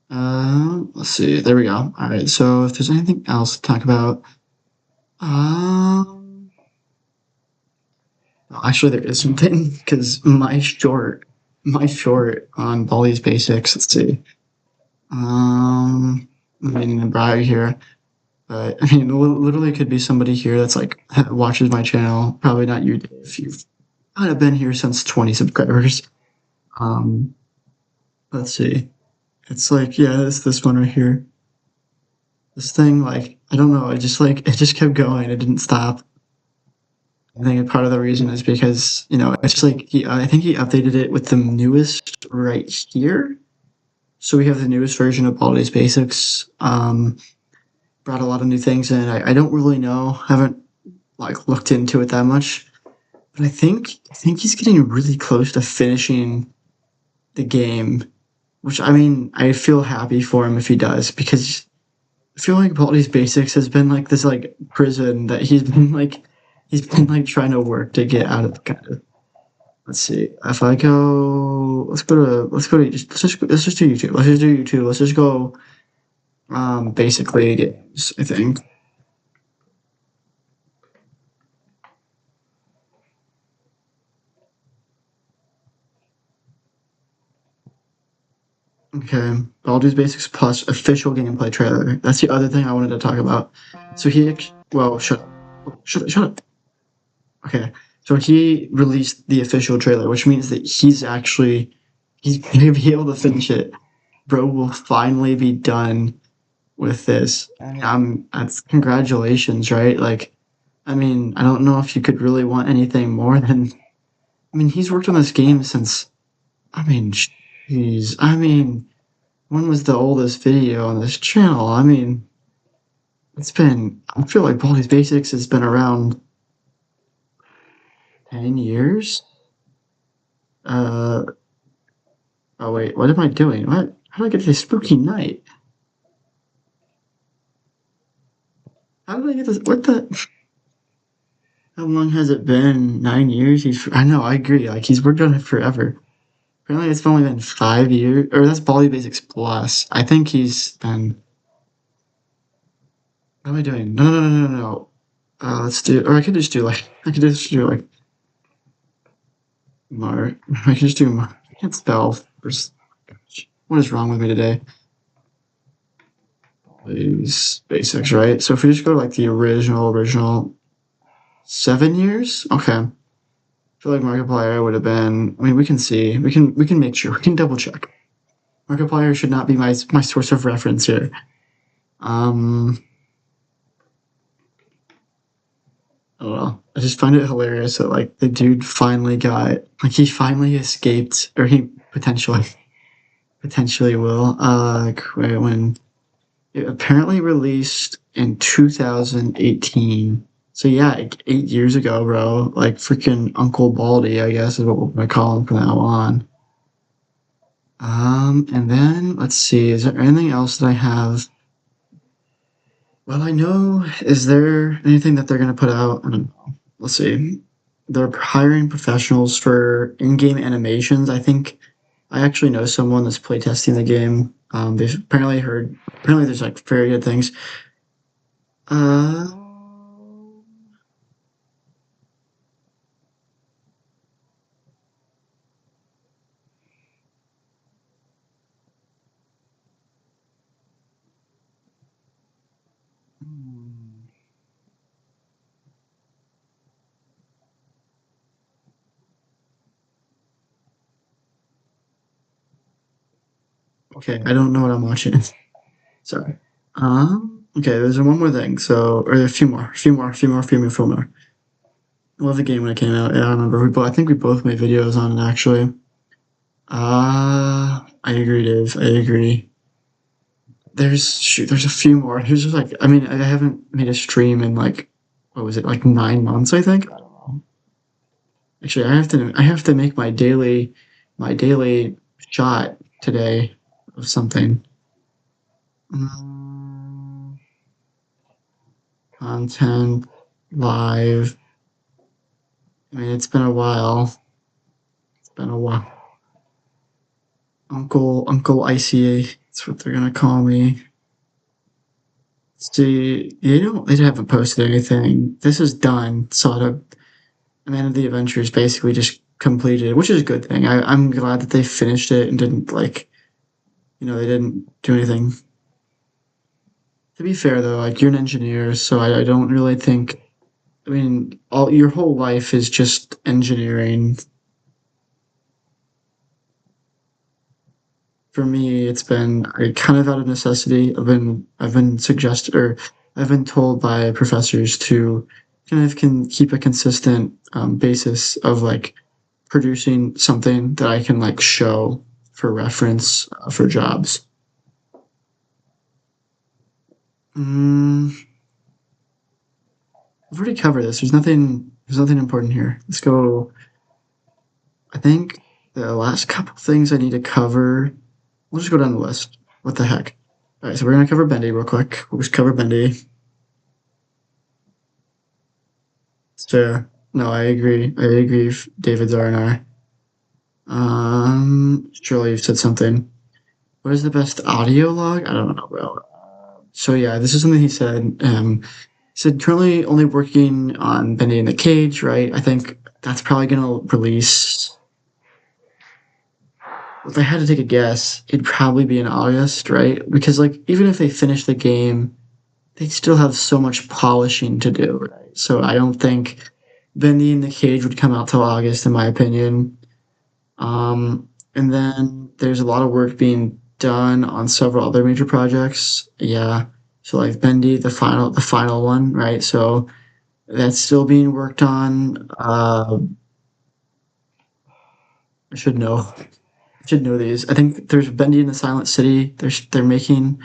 Let's see. There we go. All right. So if there's anything else to talk about, actually there is something because my short on Baldi's Basics. Let's see. I'm meaning to brag here, but I mean, literally could be somebody here that's like watches my channel. Probably not you, Dave. You've kind of been here since 20 subscribers. Let's see. It's like, yeah, it's this one right here. This thing, like, I don't know, it just kept going. It didn't stop. I think part of the reason is because, it's just like, I think he updated it with the newest right here. So we have the newest version of Baldi's Basics. Brought a lot of new things in. I don't really know. Haven't, like, looked into it that much. But I think he's getting really close to finishing the game. Which, I mean, I feel happy for him if he does, because I feel like Baldi's Basics has been like this like prison that he's been like trying to work to get out of, kind of. Let's see. If I go, let's just do YouTube. Let's just do YouTube. Let's just go basically games, I think. Okay, Baldur's Basics Plus official gameplay trailer. That's the other thing I wanted to talk about. So shut up. Okay, so he released the official trailer, which means that he's gonna be able to finish it. Bro will finally be done with this. That's congratulations, right? Like, I mean, I don't know if you could really want anything more than. I mean, he's worked on this game since. I mean, jeez. I mean, when was the oldest video on this channel? I mean, it's been. I feel like Baldi's Basics has been around 10 years. Oh wait, what am I doing? What? How do I get to this spooky night? How did I get this? What the? How long has it been? 9 years? I know, I agree. Like, he's worked on it forever. Apparently, it's only been 5 years. Or that's Baldi Basics Plus. I think he's been. What am I doing? No. Let's do. Or I could just do like. Mar. I can just do Mar. I can't spell. What is wrong with me today? Baldi's Basics, right? So if we just go to like the original 7 years? Okay. I feel like Markiplier would have been. I mean, we can see. We can make sure. We can double check. Markiplier should not be my source of reference here. Oh well. I just find it hilarious that like the dude finally he finally escaped, or he potentially will. When it apparently released in 2018. So yeah, like 8 years ago, bro. Like freaking Uncle Baldi, I guess is what we're gonna call him from now on. And then let's see, is there anything else that I have? Well, I know, is there anything that they're gonna put out? I don't know. Let's see. They're hiring professionals for in-game animations. I think I actually know someone that's playtesting the game. They've apparently there's like very good things. Uh, okay, I don't know what I'm watching. Sorry. Okay, there's one more thing. So, or a few more. I love the game when it came out. Yeah, I remember. I think we both made videos on it actually. I agree, Dave. I agree. There's a few more. There's just like, I mean, I haven't made a stream in like, what was it, like 9 months, I think. I don't know. Actually, I have to make my daily shot today of something. Content live. I mean, it's been a while. Uncle ICY. That's what they're gonna call me. See, they haven't posted anything. This is done. Sort of. And then the adventure is basically just completed, which is a good thing. I'm glad that they finished it and didn't they didn't do anything. To be fair though, like you're an engineer, so I don't really think. I mean, your whole life is just engineering. For me, it's been kind of out of necessity. I've been suggested, or I've been told by professors to kind of keep a consistent basis of like producing something that I can like show for reference for jobs. I've already covered this. There's nothing important here. Let's go. I think the last couple things I need to cover. We'll just go down the list. What the heck? All right, so we're gonna cover Bendy real quick. We'll just cover Bendy. It's fair. No, I agree. David's R&R. Surely you've said something. What is the best audio log? I don't know, bro. So yeah, this is something he said. He said currently only working on Bendy in the Cage, right? I think that's probably gonna release. If I had to take a guess, it'd probably be in August, right? Because like even if they finish the game, they still have so much polishing to do, right? So I don't think Bendy in the Cage would come out till August, in my opinion. And then there's a lot of work being done on several other major projects. Yeah. So like Bendy, the final one, right? So that's still being worked on. I should know these. I think there's Bendy in the Silent City. They're making.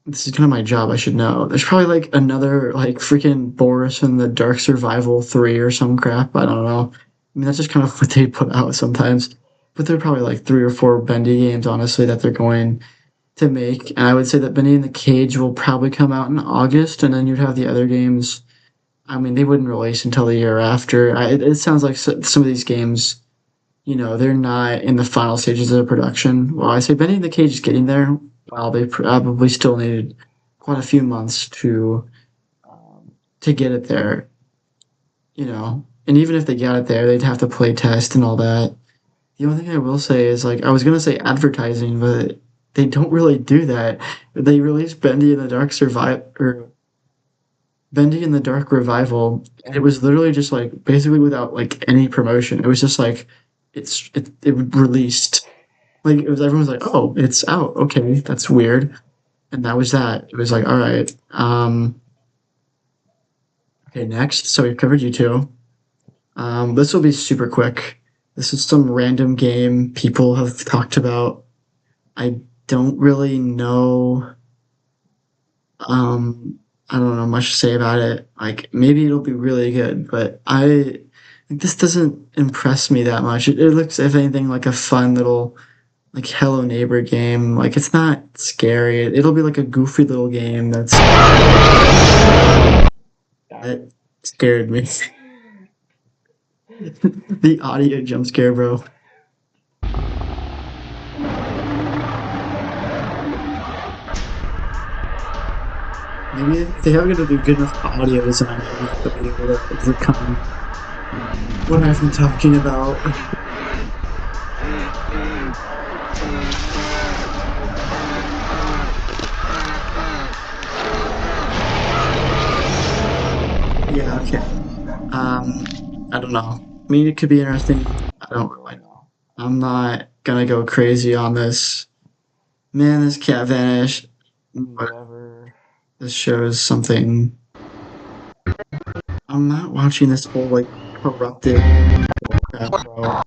This is kind of my job. I should know. There's probably like another like freaking Boris and the Dark Survival 3 or some crap. I don't know. I mean that's just kind of what they put out sometimes. But there are probably like 3 or 4 Bendy games, honestly, that they're going to make. And I would say that Bendy in the Cage will probably come out in August, and then you'd have the other games. I mean, they wouldn't release until the year after. It sounds like some of these games. They're not in the final stages of production. Well, I say Bendy in the Cage is getting there. While they probably still needed quite a few months to get it there. And even if they got it there, they'd have to play test and all that. The only thing I will say is like I was gonna say advertising, but they don't really do that. They released Bendy in the Dark Revival, and it was literally just like basically without like any promotion. It was just like it released. Like everyone was like, "Oh, it's out. Okay, that's weird," and that was that. It was like, all right. Okay, next. So we've covered you two. This will be super quick. This is some random game people have talked about. I don't really know. I don't know much to say about it. Like maybe it'll be really good, but this doesn't impress me that much. It looks, if anything, like a fun little like Hello Neighbor game. Like it's not scary. It'll be like a goofy little game that scared me. The audio jump scare, bro. Maybe if they have to do good enough audio design, they'll be able to overcome what I've been talking about. Yeah, okay. I don't know. I mean, it could be interesting. I don't really know. I'm not gonna go crazy on this. Man, this cat vanished. Whatever. This shows something. I'm not watching this whole, like, corrupted crap, bro.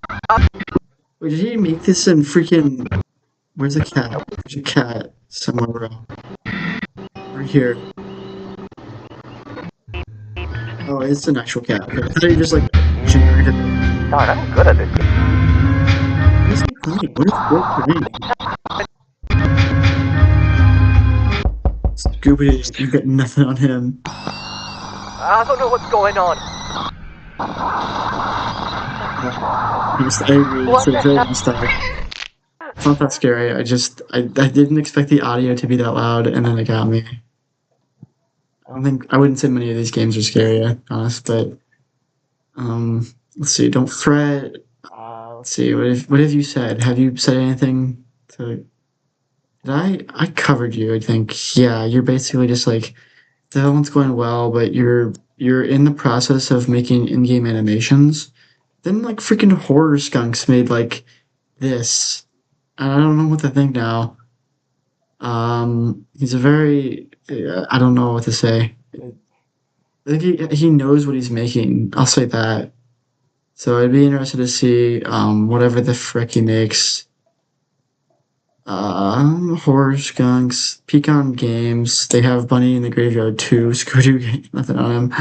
Wait, did he make this in freaking... Where's the cat? There's a cat somewhere, bro. Right here. Oh, it's an actual cat. Okay, I thought he just, like, generated it. God, I'm good at this game. What is he playing? What is playing? Scooby, you got nothing on him. I don't know what's going on. He's angry, so very stuck. It's not that scary. I didn't expect the audio to be that loud, and then it got me. I wouldn't say many of these games are scary, honest, but let's see. Don't fret. Let's see. What have you said? Have you said anything to? Did I covered you? I think. Yeah, you're basically just like the one's going well, but you're in the process of making in-game animations. Then like freaking horror skunks made like this. I don't know what to think now. He's a very I don't know what to say. I think he knows what he's making. I'll say that. So I'd be interested to see whatever the frick he makes. Horror skunks, Pecan Games. They have Bunny in the Graveyard 2. Scooby nothing on him.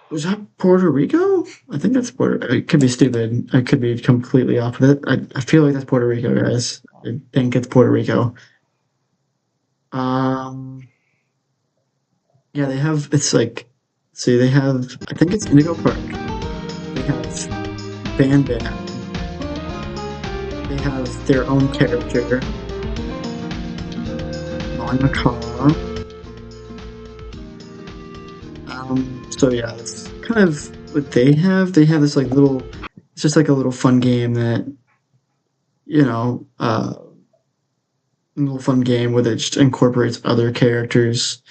Was that Puerto Rico? I think that's Puerto. It could be stupid. I could be completely off with it. I feel like that's Puerto Rico, guys. I think it's Puerto Rico. Yeah, they have. It's like, see, they have. I think it's Indigo Park. They have Bandit. They have their own character, Monica. So yeah, that's kind of what they have. They have this like little. It's just like a little fun game that, you know, a little fun game where it just incorporates other characters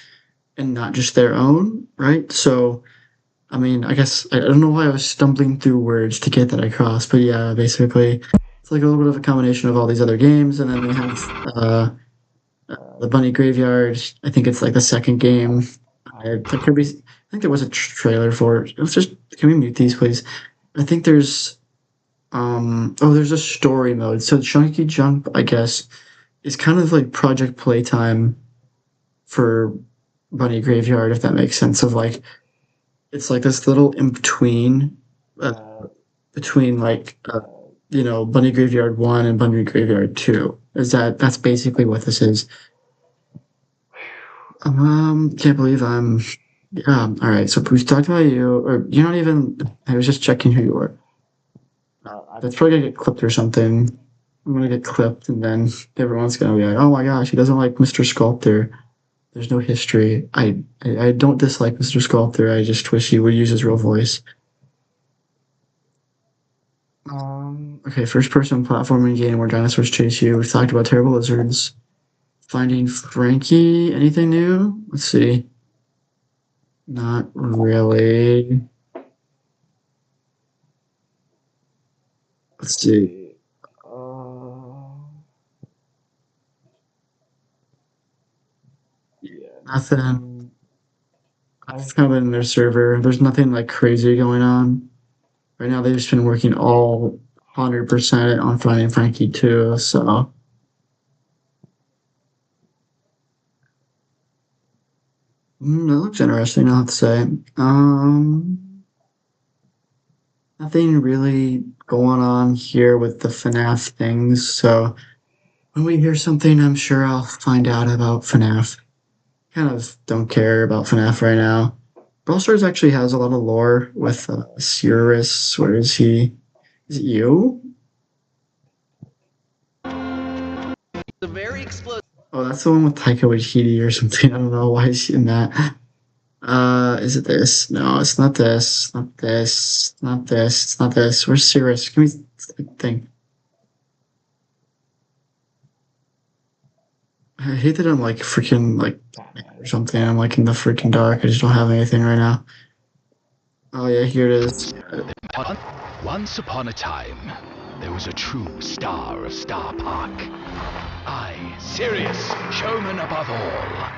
and not just their own, right? So, I mean, I guess I don't know why I was stumbling through words to get that across, but yeah, basically, it's like a little bit of a combination of all these other games, and then they have the Bunny Graveyard. I think it's like the second game. I think there was a trailer for it. Let's just, can we mute these, please? I think there's there's a story mode. So Chunky Jump, I guess, is kind of like Project Playtime for Bunny Graveyard, if that makes sense. Of like, it's like this little in between, between like Bunny Graveyard 1 and Bunny Graveyard 2. That's basically what this is. Can't believe I'm. Yeah, all right. So who's talking about you? Or you're not even. I was just checking who you were. That's probably gonna get clipped or something. I'm gonna get clipped, and then everyone's gonna be like, "Oh my gosh, he doesn't like Mr. Sculptor." There's no history. I don't dislike Mr. Sculptor. I just wish he would use his real voice. Okay, first-person platforming game where dinosaurs chase you. We've talked about Terrible Lizards. Finding Frankie. Anything new? Let's see. Not really. Let's see. Yeah, nothing. I've kind of been in their server. There's nothing like crazy going on. Right now, they've just been working all 100% on Finding Frankie too, so. That looks interesting, I'll have to say. Nothing really going on here with the FNAF things, so when we hear something, I'm sure I'll find out about FNAF. Kind of don't care about FNAF right now. Brawl Stars actually has a lot of lore with Cirrus. Where is he? Is it you? The very explosive. Oh, that's the one with Taika Waititi or something. I don't know why he's in that. Is it this? No, it's not this. Not this. Not this. It's not this. Where's Cirrus? Give me the thing. I hate that I'm like freaking like or something. I'm like in the freaking dark. I just don't have anything right now. Oh yeah, here it is. Once upon a time, there was a true star of Star Park. I, Sirius, showman above all.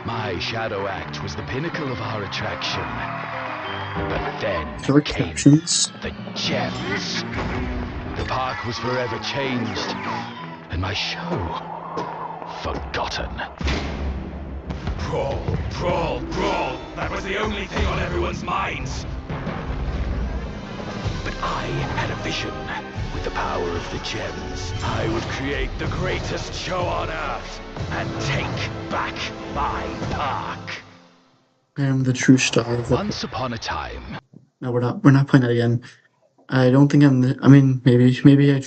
My shadow act was the pinnacle of our attraction. But then There were captions. the gems. The park was forever changed, and my show forgotten. Brawl, brawl, brawl. That was the only thing on everyone's minds. But I had a vision. With the power of the gems, I would create the greatest show on Earth and take back my park. I am the true star of the... Once upon a time. No, we're not playing that again. I don't think I mean, maybe I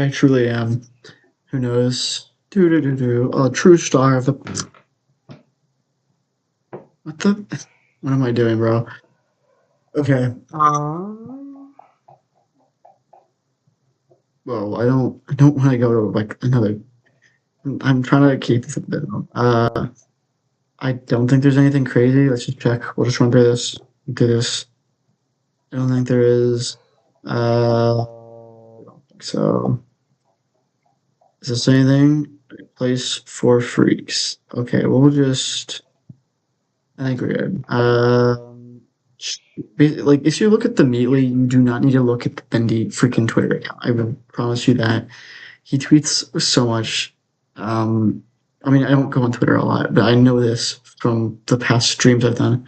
truly am. Who knows? A true star of the. What the? What am I doing, bro? Okay. Well, I don't want to go to like another. I'm trying to keep this a bit. I don't think there's anything crazy. Let's just check. We'll just run through this. Do this. I don't think there is. I don't think so. Is this anything? Place for freaks. Okay, we'll just. I think we're good. Like if you look at the Meatly, you do not need to look at the Bendy freaking Twitter account. I will promise you that. He tweets so much. I mean, I don't go on Twitter a lot, but I know this from the past streams I've done.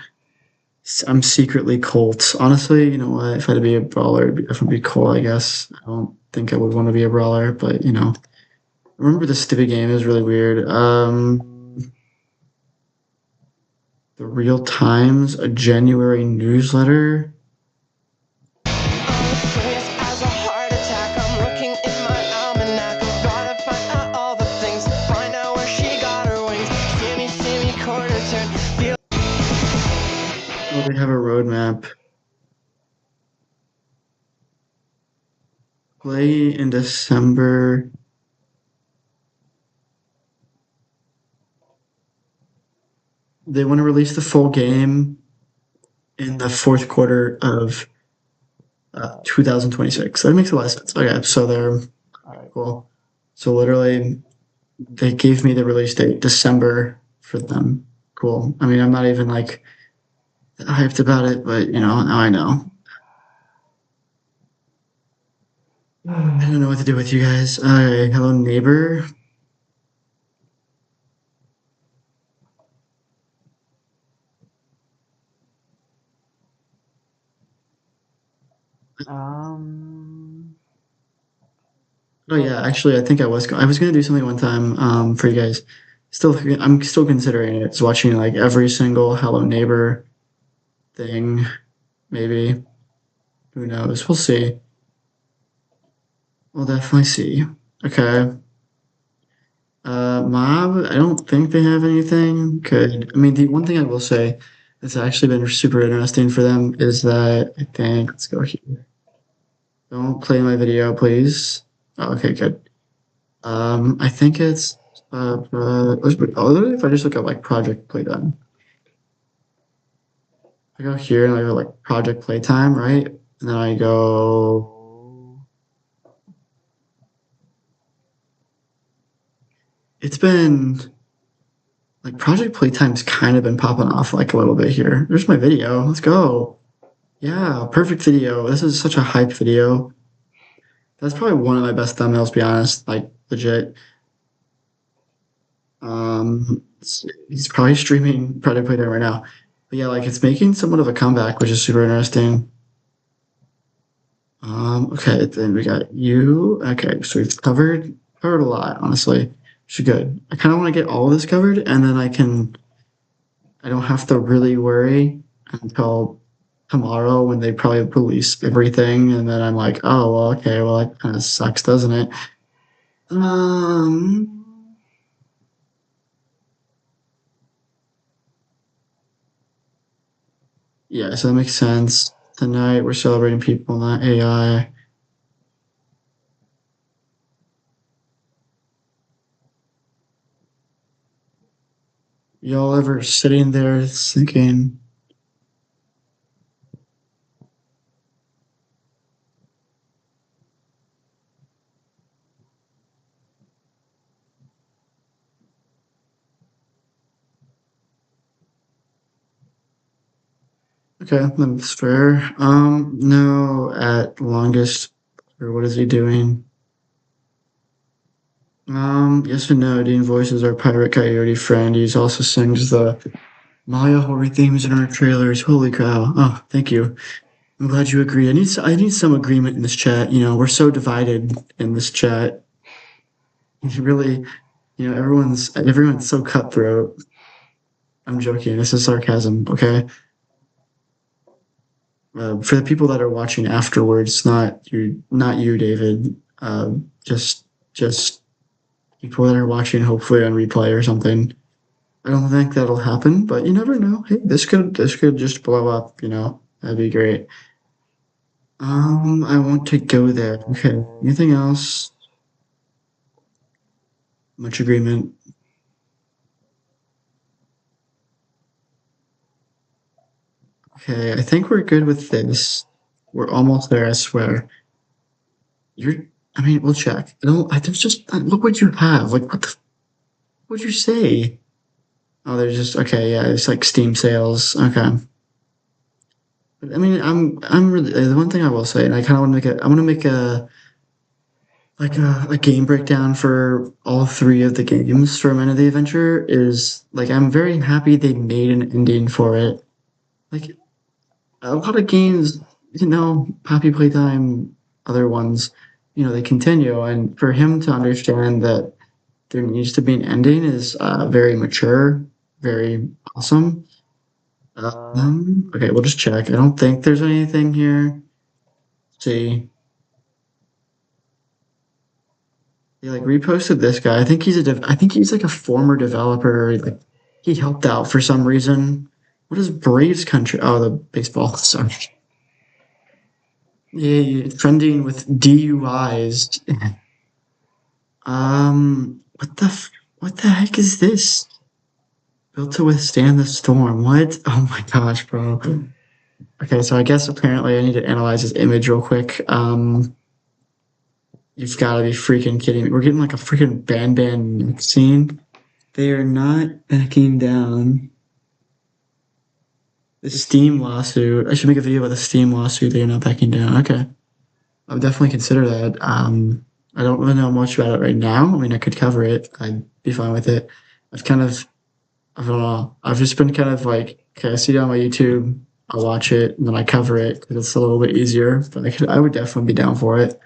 I'm secretly Colt. Honestly, you know what? If I had to be a brawler, it'd definitely be Colt, I guess. I don't think I would want to be a brawler, but you know. Remember the stupid game is really weird. The Real Times, a January newsletter. Oh, they have a roadmap. Play in December. They want to release the full game in the fourth quarter of 2026. That makes a lot of sense. Okay, so they're all right, cool. So literally, they gave me the release date December for them. Cool. I mean, I'm not even like hyped about it, but you know, now I know. I don't know what to do with you guys. All right, hello neighbor. Oh yeah, actually, I think I was gonna do something one time for you guys. I'm still considering it. It's watching like every single Hello Neighbor thing. Maybe. Who knows? We'll see. We'll definitely see. Okay. Mob, I don't think they have anything good. I mean, the one thing I will say that's actually been super interesting for them is that I think, let's go here. Don't play my video, please. Oh, okay, good. I think it's, literally if I just look at like project playtime. I go here and I go like project playtime, right? And then I go. It's been like project playtime's kind of been popping off like a little bit here. There's my video. Let's go. Yeah, perfect video. This is such a hype video. That's probably one of my best thumbnails, to be honest. Like legit. He's probably streaming Project Playtime right now. But yeah, like it's making somewhat of a comeback, which is super interesting. Okay, then we got you. Okay, so we've covered a lot, honestly. Which is good. I kind of want to get all of this covered, and then I don't have to really worry until tomorrow when they probably release everything, and then I'm like, oh well, okay, well that kind of sucks, doesn't it? Yeah, so that makes sense. Tonight we're celebrating people, not AI. Y'all ever sitting there thinking, okay, that's fair. No, at longest, or what is he doing? Yes and no. Dean voices our pirate coyote friend. He also sings the Maya horror themes in our trailers. Holy cow! Oh, thank you. I'm glad you agree. I need some agreement in this chat. You know, we're so divided in this chat. Really, you know, everyone's so cutthroat. I'm joking. This is sarcasm. Okay. For the people that are watching afterwards, not you, David. Just people that are watching, hopefully on replay or something. I don't think that'll happen, but you never know. Hey, this could just blow up. You know, that'd be great. I want to go there. Okay. Anything else? Much agreement. Okay, I think we're good with this. We're almost there, I swear. I mean, we'll check. There's just, look what you have. Like, what'd you say? Oh, there's just, okay, yeah, it's like Steam sales. Okay. But I mean, I'm really, the one thing I will say, and I kind of want to I want to make like a game breakdown for all 3 of the games for Men of the Adventure is, like, I'm very happy they made an ending for it. Like, a lot of games, you know, Happy Playtime, other ones, you know, they continue, and for him to understand that there needs to be an ending is very mature, very awesome. Okay, we'll just check. I don't think there's anything here. Let's see. He like reposted this guy. I think he's like a former developer. Like he helped out for some reason. What is Braves country? Oh, the baseball. Sorry. Yeah, trending with DUIs. What the heck is this? Built to withstand the storm. What? Oh my gosh, bro. Okay, so I guess apparently I need to analyze this image real quick. You've got to be freaking kidding me. We're getting like a freaking Ban scene. They are not backing down. The Steam lawsuit. I should make a video about the Steam lawsuit. They are not backing down. Okay. I would definitely consider that. I don't really know much about it right now. I mean, I could cover it. I'd be fine with it. I don't know. I've just been kind of like, okay, I see it on my YouTube. I'll watch it and then I cover it because it's a little bit easier. But I would definitely be down for it.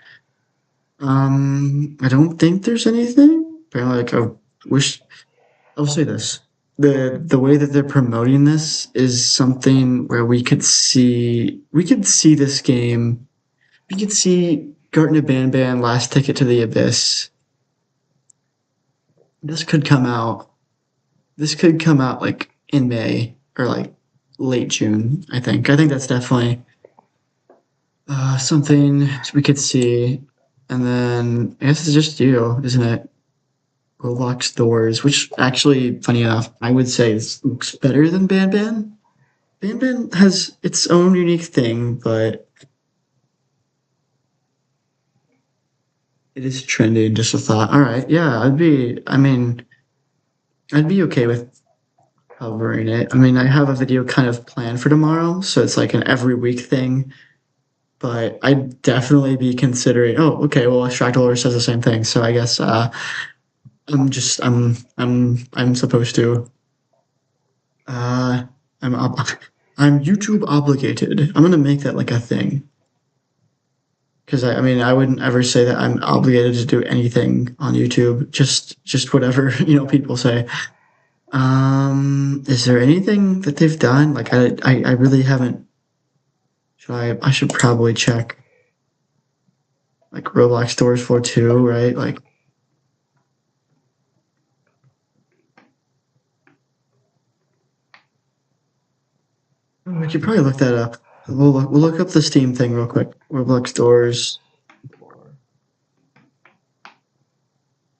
I don't think there's anything. Apparently, like I wish. I'll say this: the way that they're promoting this is something where we could see this game. We could see Garten of Ban Last Ticket to the Abyss. This could come out. This could come out like in May or like late June. I think that's definitely something we could see. And then I guess it's just you, isn't it? Roblox Doors, which actually, funny enough, I would say looks better than Ban Ban. Ban Ban has its own unique thing, but it is trending. Just a thought. All right, yeah, I'd be okay with covering it. I mean, I have a video kind of planned for tomorrow, so it's like an every week thing. But I'd definitely be considering. Oh, okay. Well, Extractor says the same thing, so I guess I'm supposed to. I'm YouTube obligated. I'm gonna make that like a thing. Because I mean, I wouldn't ever say that I'm obligated to do anything on YouTube. Just whatever people say. Is there anything that they've done? Like I really haven't. I should probably check. Like Roblox Stores 4.2, right? Like. We could probably look that up. We'll look up the Steam thing real quick. Roblox Doors.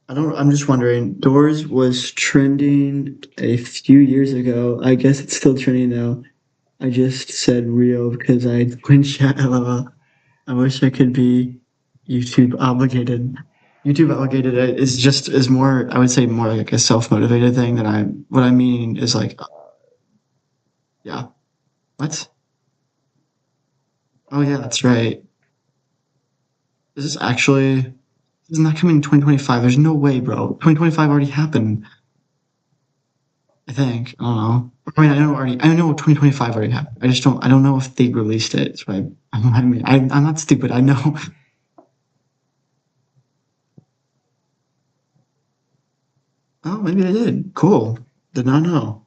I'm just wondering. Doors was trending a few years ago. I guess it's still trending now. I just said real because I went chat. I wish I could be YouTube obligated. YouTube obligated is more. I would say more like a self-motivated thing. What I mean is like, yeah. What? Oh yeah, that's right. Isn't that coming in 2025? There's no way, bro. 2025 already happened. I think. I don't know. I mean, I know 2025 already happened. I don't know if they released it. So I'm not stupid. I know. Oh, maybe they did. Cool. Did not know.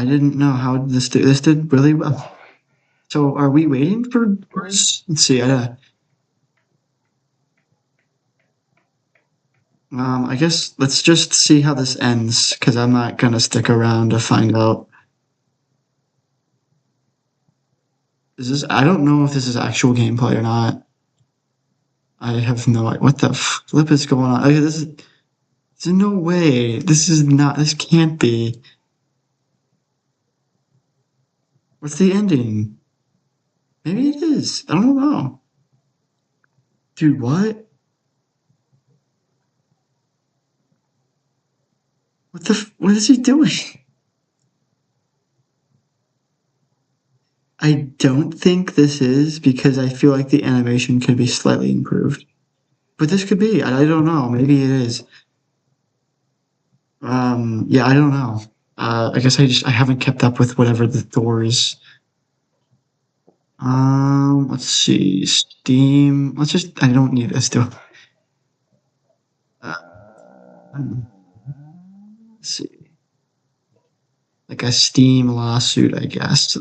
I didn't know how this did. This did really well. So are we waiting for let's see, I guess let's just see how this ends, because I'm not gonna stick around to find out. I don't know if this is actual gameplay or not. I have no idea. What the flip is going on? There's no way. This can't be. What's the ending? Maybe it is. I don't know. Dude, what? What is he doing? I don't think this is, because I feel like the animation could be slightly improved. But this could be. I don't know. Maybe it is. Yeah, I don't know. I guess I haven't kept up with whatever the Thor's. Let's see. Steam. I don't need this though. Let's see. Like a Steam lawsuit, I guess.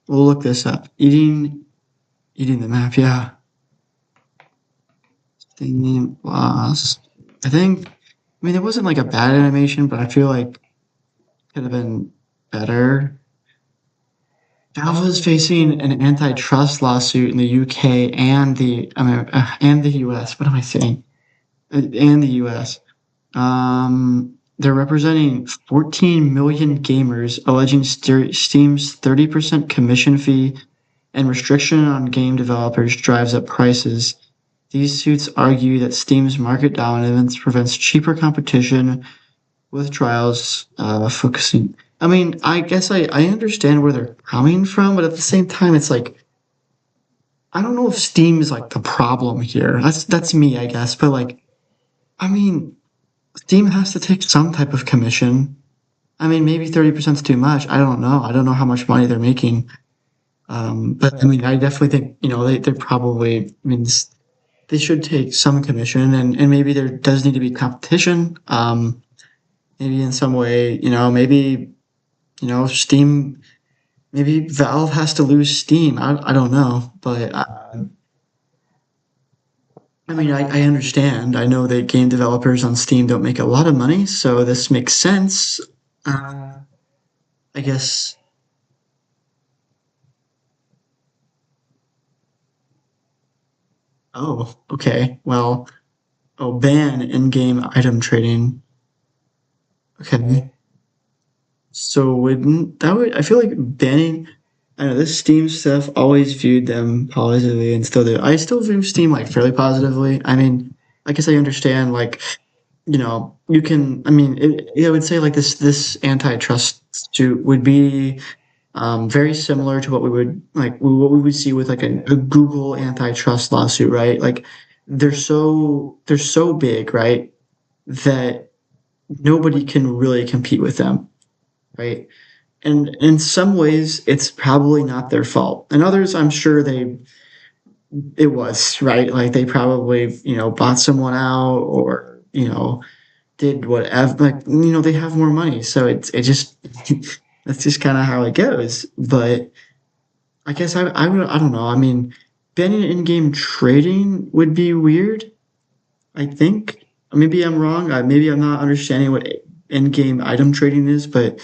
We'll look this up. Eating the map, yeah. Steam loss. I mean, it wasn't like a bad animation, but I feel like it could have been better. Valve is facing an antitrust lawsuit in the UK and the US. What am I saying? And the US. They're representing 14 million gamers, alleging Steam's 30% commission fee and restriction on game developers drives up prices. These suits argue that Steam's market dominance prevents cheaper competition, with trials focusing. I mean, I guess I understand where they're coming from, but at the same time, it's like, I don't know if Steam is like the problem here. That's me, I guess. But like, I mean, Steam has to take some type of commission. I mean, maybe 30% is too much. I don't know. I don't know how much money they're making. But I mean, I definitely think, they probably, I mean, they should take some commission, and maybe there does need to be competition. Maybe in some way, maybe, Steam, maybe Valve has to lose Steam. I don't know, but I mean, I understand. I know that game developers on Steam don't make a lot of money, so this makes sense. I guess. Oh, okay. Well, ban in-game item trading. Okay. So I feel like banning, I don't know, this Steam stuff, always viewed them positively and still do. I still view Steam like fairly positively. I mean, I guess I understand, like, you can, I mean, I would say like this antitrust suit would be very similar to what what we would see with like a Google antitrust lawsuit, right? Like they're so big, right? That nobody can really compete with them, right? And in some ways, it's probably not their fault. In others, I'm sure it was, right. Like they probably bought someone out, or did whatever. Like they have more money, so it just that's just kind of how it goes. But I guess I don't know. I mean, banning in-game trading would be weird. I think maybe I'm wrong. Maybe I'm not understanding what in-game item trading is, but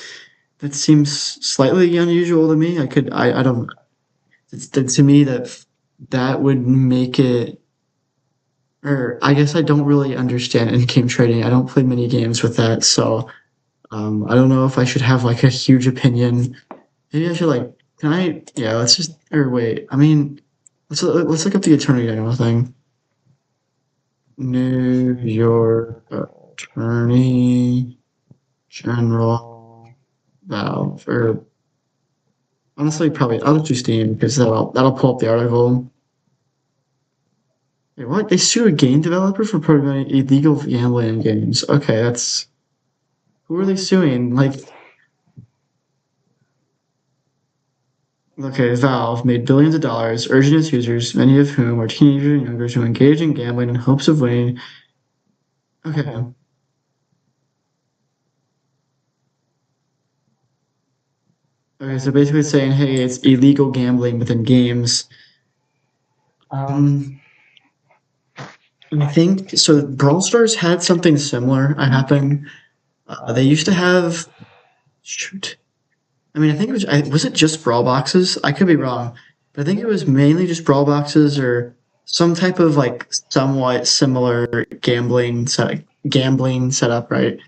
that seems slightly unusual to me. I don't. To me, that would make it. Or I guess I don't really understand in-game trading. I don't play many games with that, so I don't know if I should have like a huge opinion. Maybe I should like. Can I? Yeah. Let's just. Or wait. I mean, let's look up the Attorney General thing. New York Attorney General Valve. Or honestly, probably I'll just do Steam, because that'll pull up the article. Wait, what? They sue a game developer for promoting illegal gambling in games. Okay, that's. Who are they suing? Like, okay, Valve made billions of dollars, urging its users, many of whom are teenagers and younger, to engage in gambling in hopes of winning. Okay. Okay, so basically saying, hey, it's illegal gambling within games. I think so. Brawl Stars had something similar happen. They used to have. Shoot. I mean, I think it was it just brawl boxes? I could be wrong, but I think it was mainly just brawl boxes or some type of like somewhat similar gambling setup, right?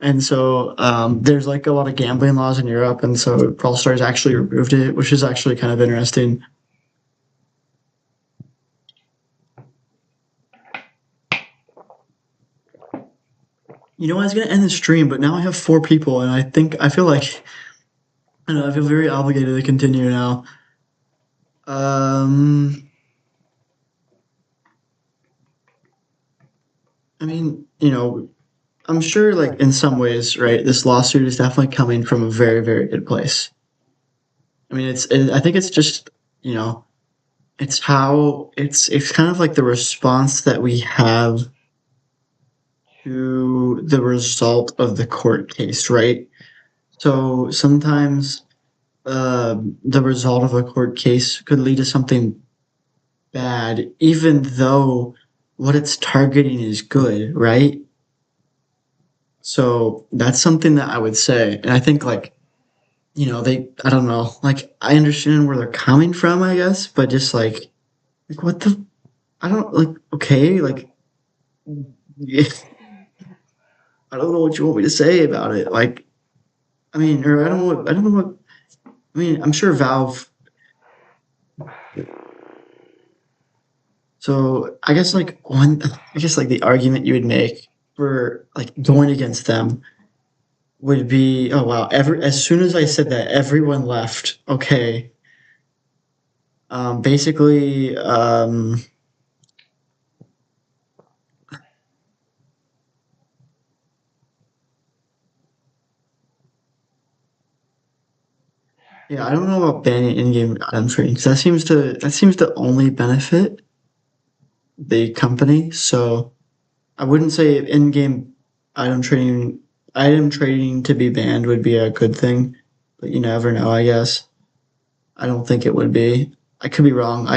And so there's like a lot of gambling laws in Europe, and so Brawl Stars actually removed it, which is actually kind of interesting. You know, I was gonna end the stream, but now I have 4 people, and I feel like I don't know. I feel very obligated to continue now. I mean, you know, I'm sure, like in some ways, right? This lawsuit is definitely coming from a very, very good place. I mean, I think it's just, you know, it's how it's kind of like the response that we have to the result of the court case, right? So sometimes the result of a court case could lead to something bad, even though what it's targeting is good, right? So that's something that I would say. And I think, like, you know, I don't know, like, I understand where they're coming from, I guess, but just like, what the, I don't, like, okay, like, yeah, I don't know what you want me to say about it. Like, I mean, or I don't know what, I mean, I'm sure Valve, so I guess, like, the argument you would make for, like, going against them would be, oh wow, as soon as I said that, everyone left. Okay. Basically, yeah, I don't know about banning in-game item trading because that seems to only benefit the company. So I wouldn't say in-game item trading to be banned would be a good thing, but you never know, I guess. I don't think it would be. I could be wrong.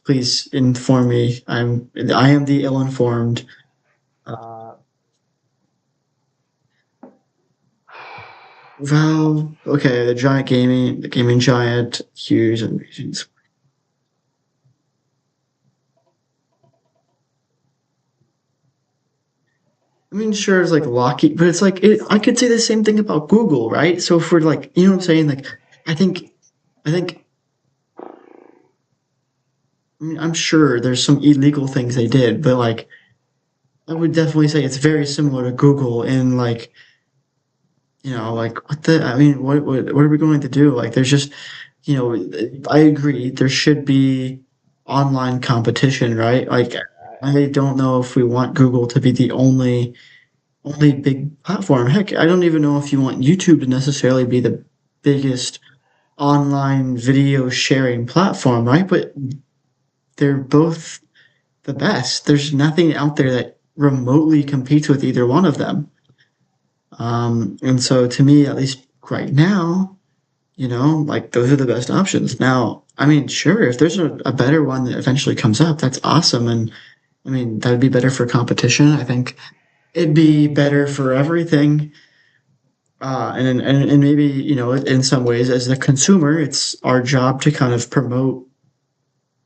Please inform me. I am the ill-informed. Valve, okay, the gaming giant, huge and regions. I mean, sure, it's like Lockheed, but it's like I could say the same thing about Google, right? So if we're like, you know what I'm saying? Like, I think, I think, I mean, I'm sure there's some illegal things they did, but like, I would definitely say it's very similar to Google in like, you know, like I mean, what are we going to do? Like, there's just, you know, I agree there should be online competition, right? Like, I don't know if we want Google to be the only big platform. Heck, I don't even know if you want YouTube to necessarily be the biggest online video sharing platform, right? But they're both the best. There's nothing out there that remotely competes with either one of them. And so to me, at least right now, you know, like those are the best options. Now, I mean, sure, if there's a better one that eventually comes up, that's awesome. And I mean, that'd be better for competition. I think it'd be better for everything. And maybe, you know, in some ways, as the consumer, it's our job to kind of promote,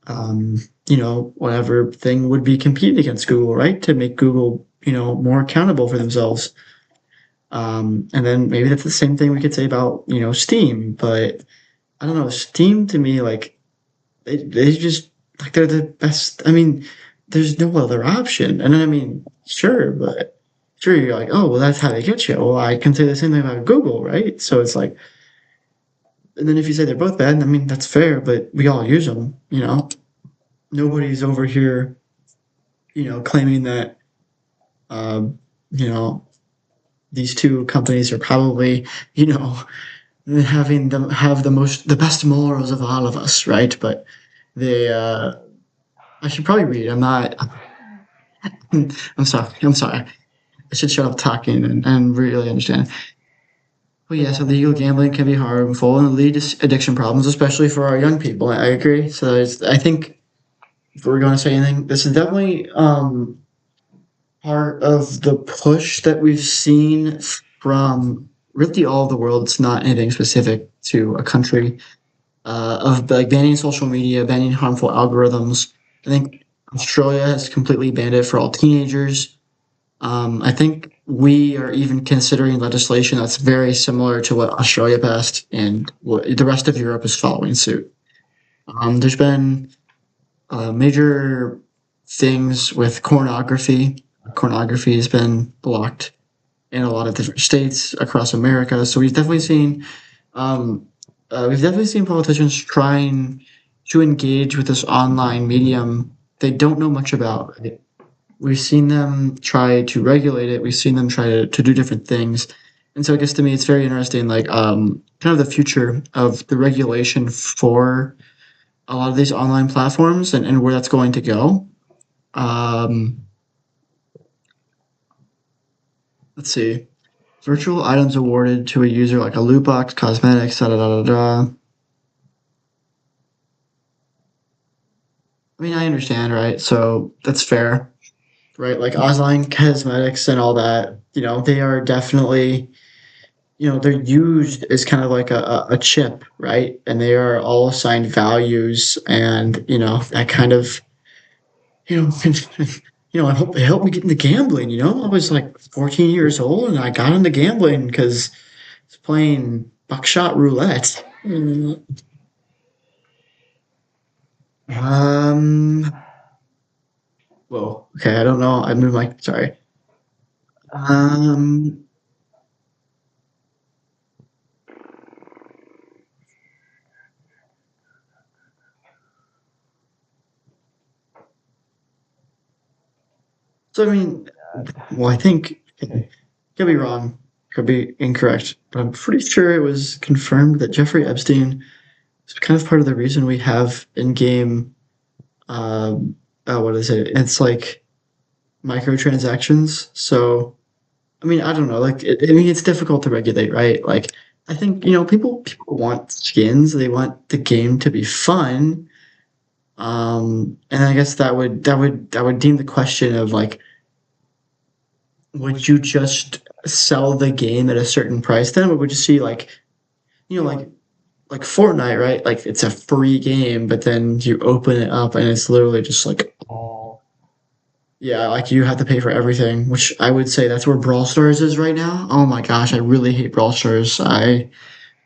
you know, whatever thing would be competing against Google, right? To make Google, you know, more accountable for themselves. And then maybe that's the same thing we could say about, you know, Steam. But I don't know, Steam to me, like, they just, like, they're the best. I mean, there's no other option. And then, I mean, sure, but sure, you're like, oh, well, that's how they get you. Well, I can say the same thing about Google, right? So it's like, and then if you say they're both bad, I mean, that's fair, but we all use them, you know? Nobody's over here, you know, claiming that, you know, these two companies are probably, you know, having them have the best morals of all of us, right? But they, I should probably read. I'm not, I'm sorry. I should shut up talking and really understand. Well, yes, illegal gambling can be harmful and lead to addiction problems, especially for our young people. I agree. So I think if we're going to say anything, this is definitely part of the push that we've seen from really all of the world. It's not anything specific to a country of like banning social media, banning harmful algorithms. I think Australia has completely banned it for all teenagers. I think we are even considering legislation that's very similar to what Australia passed, and the rest of Europe is following suit. There's been major things with pornography. Pornography has been blocked in a lot of different states across America. So we've definitely seen politicians trying to engage with this online medium they don't know much about. Right? We've seen them try to regulate it. We've seen them try to do different things. And so I guess to me, it's very interesting, like kind of the future of the regulation for a lot of these online platforms and where that's going to go. Let's see. Virtual items awarded to a user like a loot box, cosmetics, da da da da da. I mean, I understand, right? So that's fair, right? Like online cosmetics and all that, they are definitely, they're used as kind of like a chip, right? And they are all assigned values, and that kind of, I hope they helped me get into gambling. I was like 14 years old and I got into gambling because it's playing buckshot roulette. Whoa. Okay, I don't know. I moved my. Sorry. So I mean, well, I think could be wrong, could be incorrect, but I'm pretty sure it was confirmed that Jeffrey Epstein is kind of part of the reason we have in-game. What is it? It's like microtransactions. So I mean, I don't know. Like, I mean, it's difficult to regulate, right? Like, I think people want skins. They want the game to be fun. And I guess that would deem the question of like, would you just sell the game at a certain price then, or would you see like, like Fortnite, right? Like it's a free game, but then you open it up and it's literally just like all. Yeah, like you have to pay for everything, which I would say that's where Brawl Stars is right now. Oh my gosh, I really hate Brawl Stars. I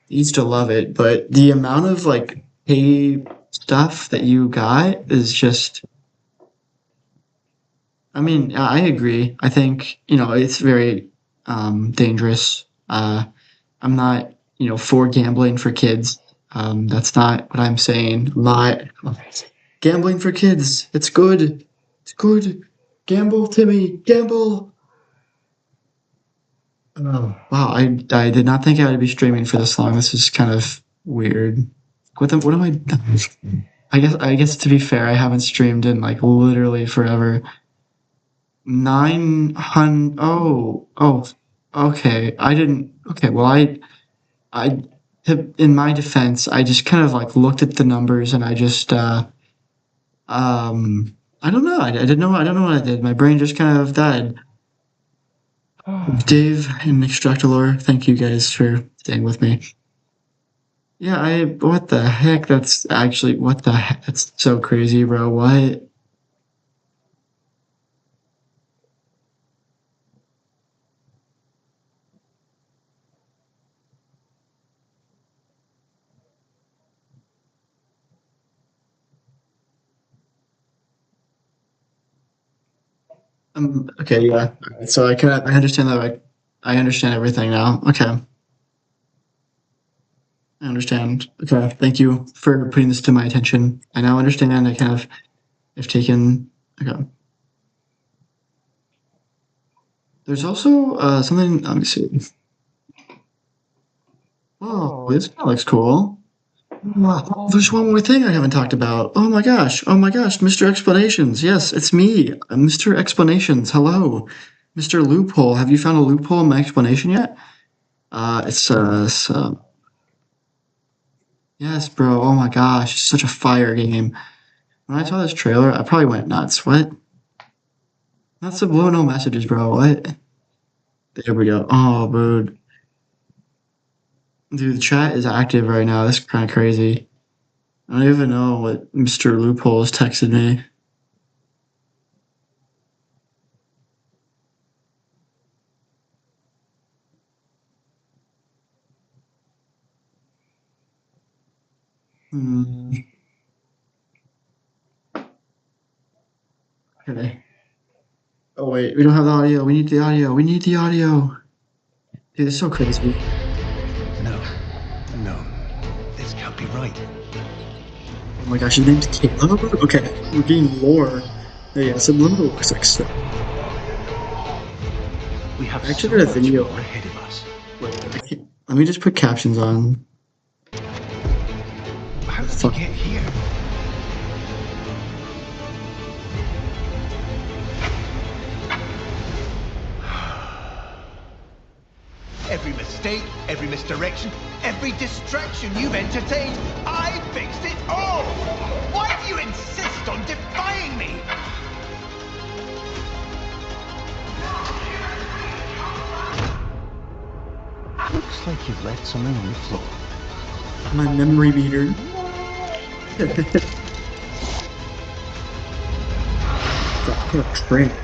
used to love it, but the amount of like pay stuff that you got is just. I mean, I agree. I think it's very dangerous. I'm not for gambling for kids. That's not what I'm saying. I'm not gambling for kids. It's good. It's good. Gamble, Timmy. Gamble. Oh wow! I did not think I would be streaming for this long. This is kind of weird. What am I? I guess to be fair, I haven't streamed in like literally forever. 900. Oh, okay. I didn't. Okay, well, I, in my defense, I just kind of like looked at the numbers and I just, I don't know. I didn't know. I don't know what I did. My brain just kind of died. Dave and Extractalore, thank you guys for staying with me. Yeah, what the heck? That's actually, what the heck? That's so crazy, bro. What? Okay, yeah. So I understand that. I understand everything now. Okay, I understand. Okay, thank you for putting this to my attention. I now understand. I kind of have taken. Okay. There's also something. Let me see. Oh, this kind of looks cool. Wow, there's one more thing I haven't talked about. Oh my gosh. Oh my gosh. Mr. Explanations. Yes, it's me. Mr. Explanations. Hello. Mr. Loophole. Have you found a loophole in my explanation yet? Yes, bro. Oh my gosh, it's such a fire game. When I saw this trailer, I probably went nuts. What? Not subliminal messages, bro. What? There we go. Oh, dude. Dude, the chat is active right now. This is kind of crazy. I don't even know what Mr. Loophole has texted me. Okay. Oh wait, we don't have the audio. We need the audio. We need the audio. Dude, it's so crazy. No, this can't be right. Oh my gosh, his name's Caleb? Okay, we're getting lore. Yeah, subliminal looks like so. We have I actually did a video. ahead of us. Wait, let me just put captions on. How did we get here? Every mistake, every misdirection, every distraction you've entertained, I fixed it all! Why do you insist on defying me? Looks like you've left something on the floor. My memory meter.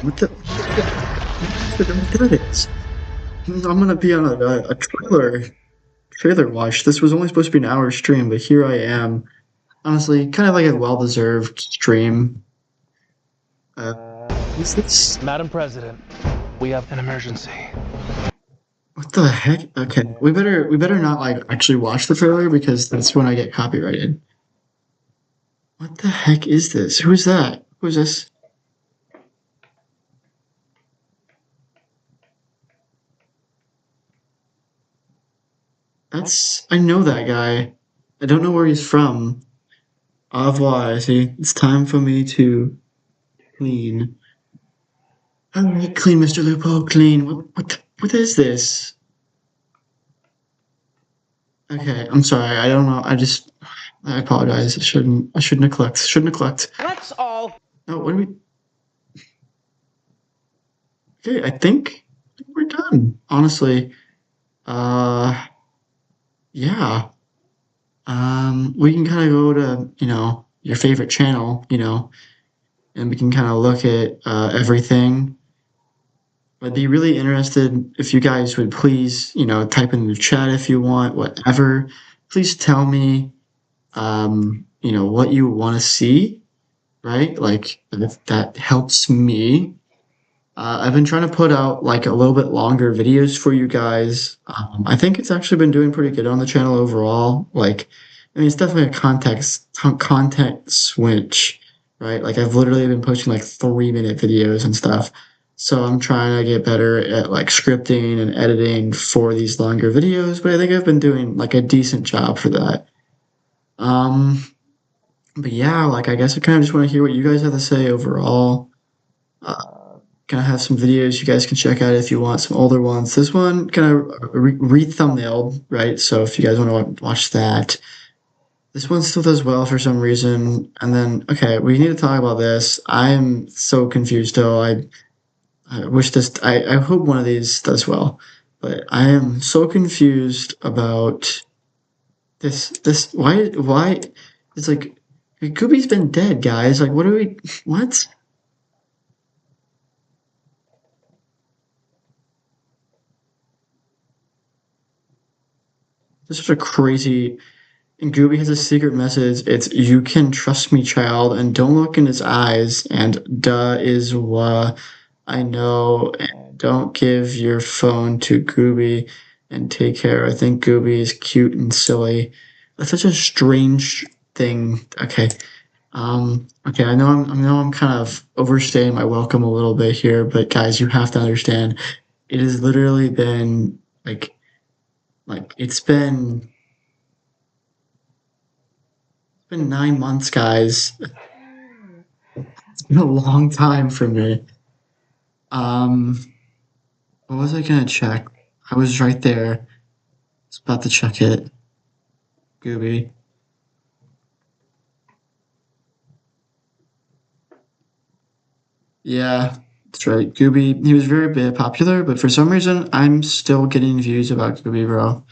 What the? That is. I'm gonna be on a trailer watch. This was only supposed to be an hour stream, but here I am. Honestly, kind of like a well-deserved stream. What's this? Madam President, we have an emergency. What the heck? Okay, we better not like actually watch the trailer because that's when I get copyrighted. What the heck is this? Who is that? Who is this? I know that guy. I don't know where he's from. AVA, see, it's time for me to clean. Alright, clean, Mr. Lupo, clean. What is this? Okay, I'm sorry. I don't know. I apologize. I shouldn't neglect. That's all. Oh, what do we? Okay, I think we're done. Honestly, yeah. We can kind of go to your favorite channel, and we can kind of look at everything. I'd be really interested if you guys would please, type in the chat if you want, whatever. Please tell me, what you want to see, right? Like, if that helps me. I've been trying to put out like a little bit longer videos for you guys. I think it's actually been doing pretty good on the channel overall. Like, I mean, it's definitely a content switch, right? Like, I've literally been posting like 3-minute videos and stuff. So I'm trying to get better at like scripting and editing for these longer videos, but I think I've been doing like a decent job for that. But yeah, like I guess I kind of just want to hear what you guys have to say overall. Gonna have some videos you guys can check out if you want some older ones. This one kind of re-thumbnailed, right? So if you guys want to watch that. This one still does well for some reason. And then, okay, we need to talk about this. I'm so confused though. I wish I hope one of these does well, but I am so confused about this, why, it's like, Gooby's been dead, guys, like, what? This is a crazy, and Gooby has a secret message, it's, you can trust me, child, and don't look in his eyes, and duh is what I know, and don't give your phone to Gooby, and take care. I think Gooby is cute and silly. That's such a strange thing. Okay. Okay, I know I'm kind of overstaying my welcome a little bit here, but guys, you have to understand, it has literally been like it's been 9 months, guys. It's been a long time for me. What was I gonna check? I was right there. Just about to check it. Gooby. Yeah, that's right. Gooby, he was very bit popular, but for some reason, I'm still getting views about Gooby, bro.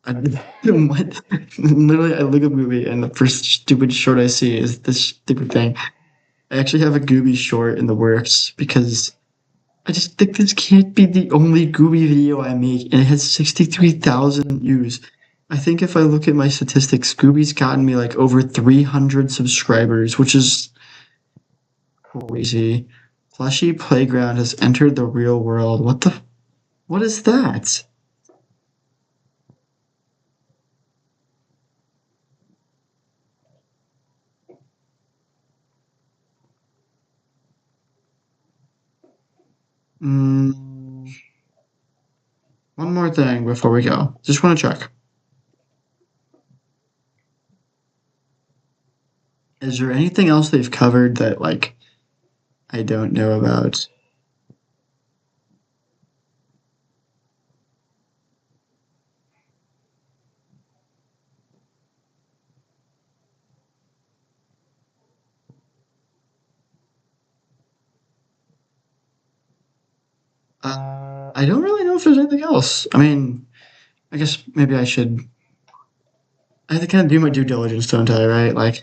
What? Literally, I look at Gooby, and the first stupid short I see is this stupid thing. I actually have a Gooby short in the works because I just think this can't be the only Gooby video I make, and it has 63,000 views. I think if I look at my statistics, Gooby's gotten me like over 300 subscribers, which is crazy. Plushy Playground has entered the real world. What is that? One more thing before we go. Just want to check. Is there anything else they've covered that, like, I don't know about? I don't really know if there's anything else. I mean, I guess maybe I should. I have to kind of do my due diligence, don't I? Right? Like,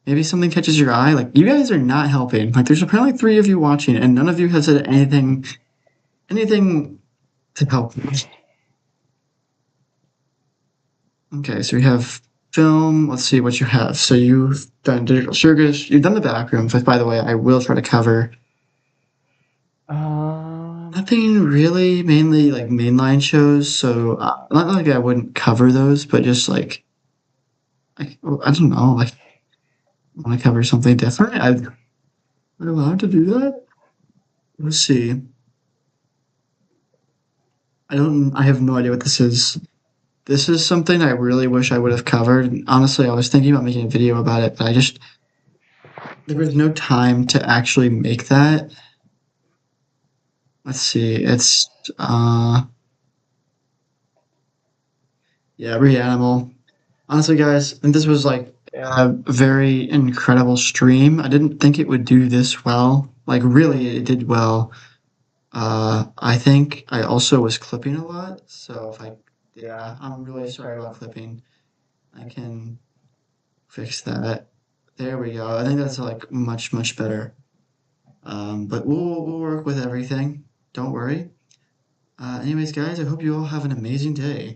maybe something catches your eye. Like, you guys are not helping. Like, there's apparently 3 of you watching, and none of you have said anything to help me. Okay, so we have film. Let's see what you have. So you've done Digital Circus. You've done the back rooms, which, by the way, I will try to cover. Nothing really, mainly like mainline shows. So not like I wouldn't cover those, but just like I don't know, like want to cover something different. Am I allowed to do that? Let's see. I have no idea what this is. This is something I really wish I would have covered. Honestly, I was thinking about making a video about it, but there was no time to actually make that. Let's see. It's yeah, Reanimal. Honestly, guys, I think this was like a very incredible stream. I didn't think it would do this well. Like, really, it did well. I think I also was clipping a lot, so yeah, I'm really sorry about clipping. I can fix that. There we go. I think that's like much better. But we'll work with everything. Don't worry. Anyways, guys, I hope you all have an amazing day.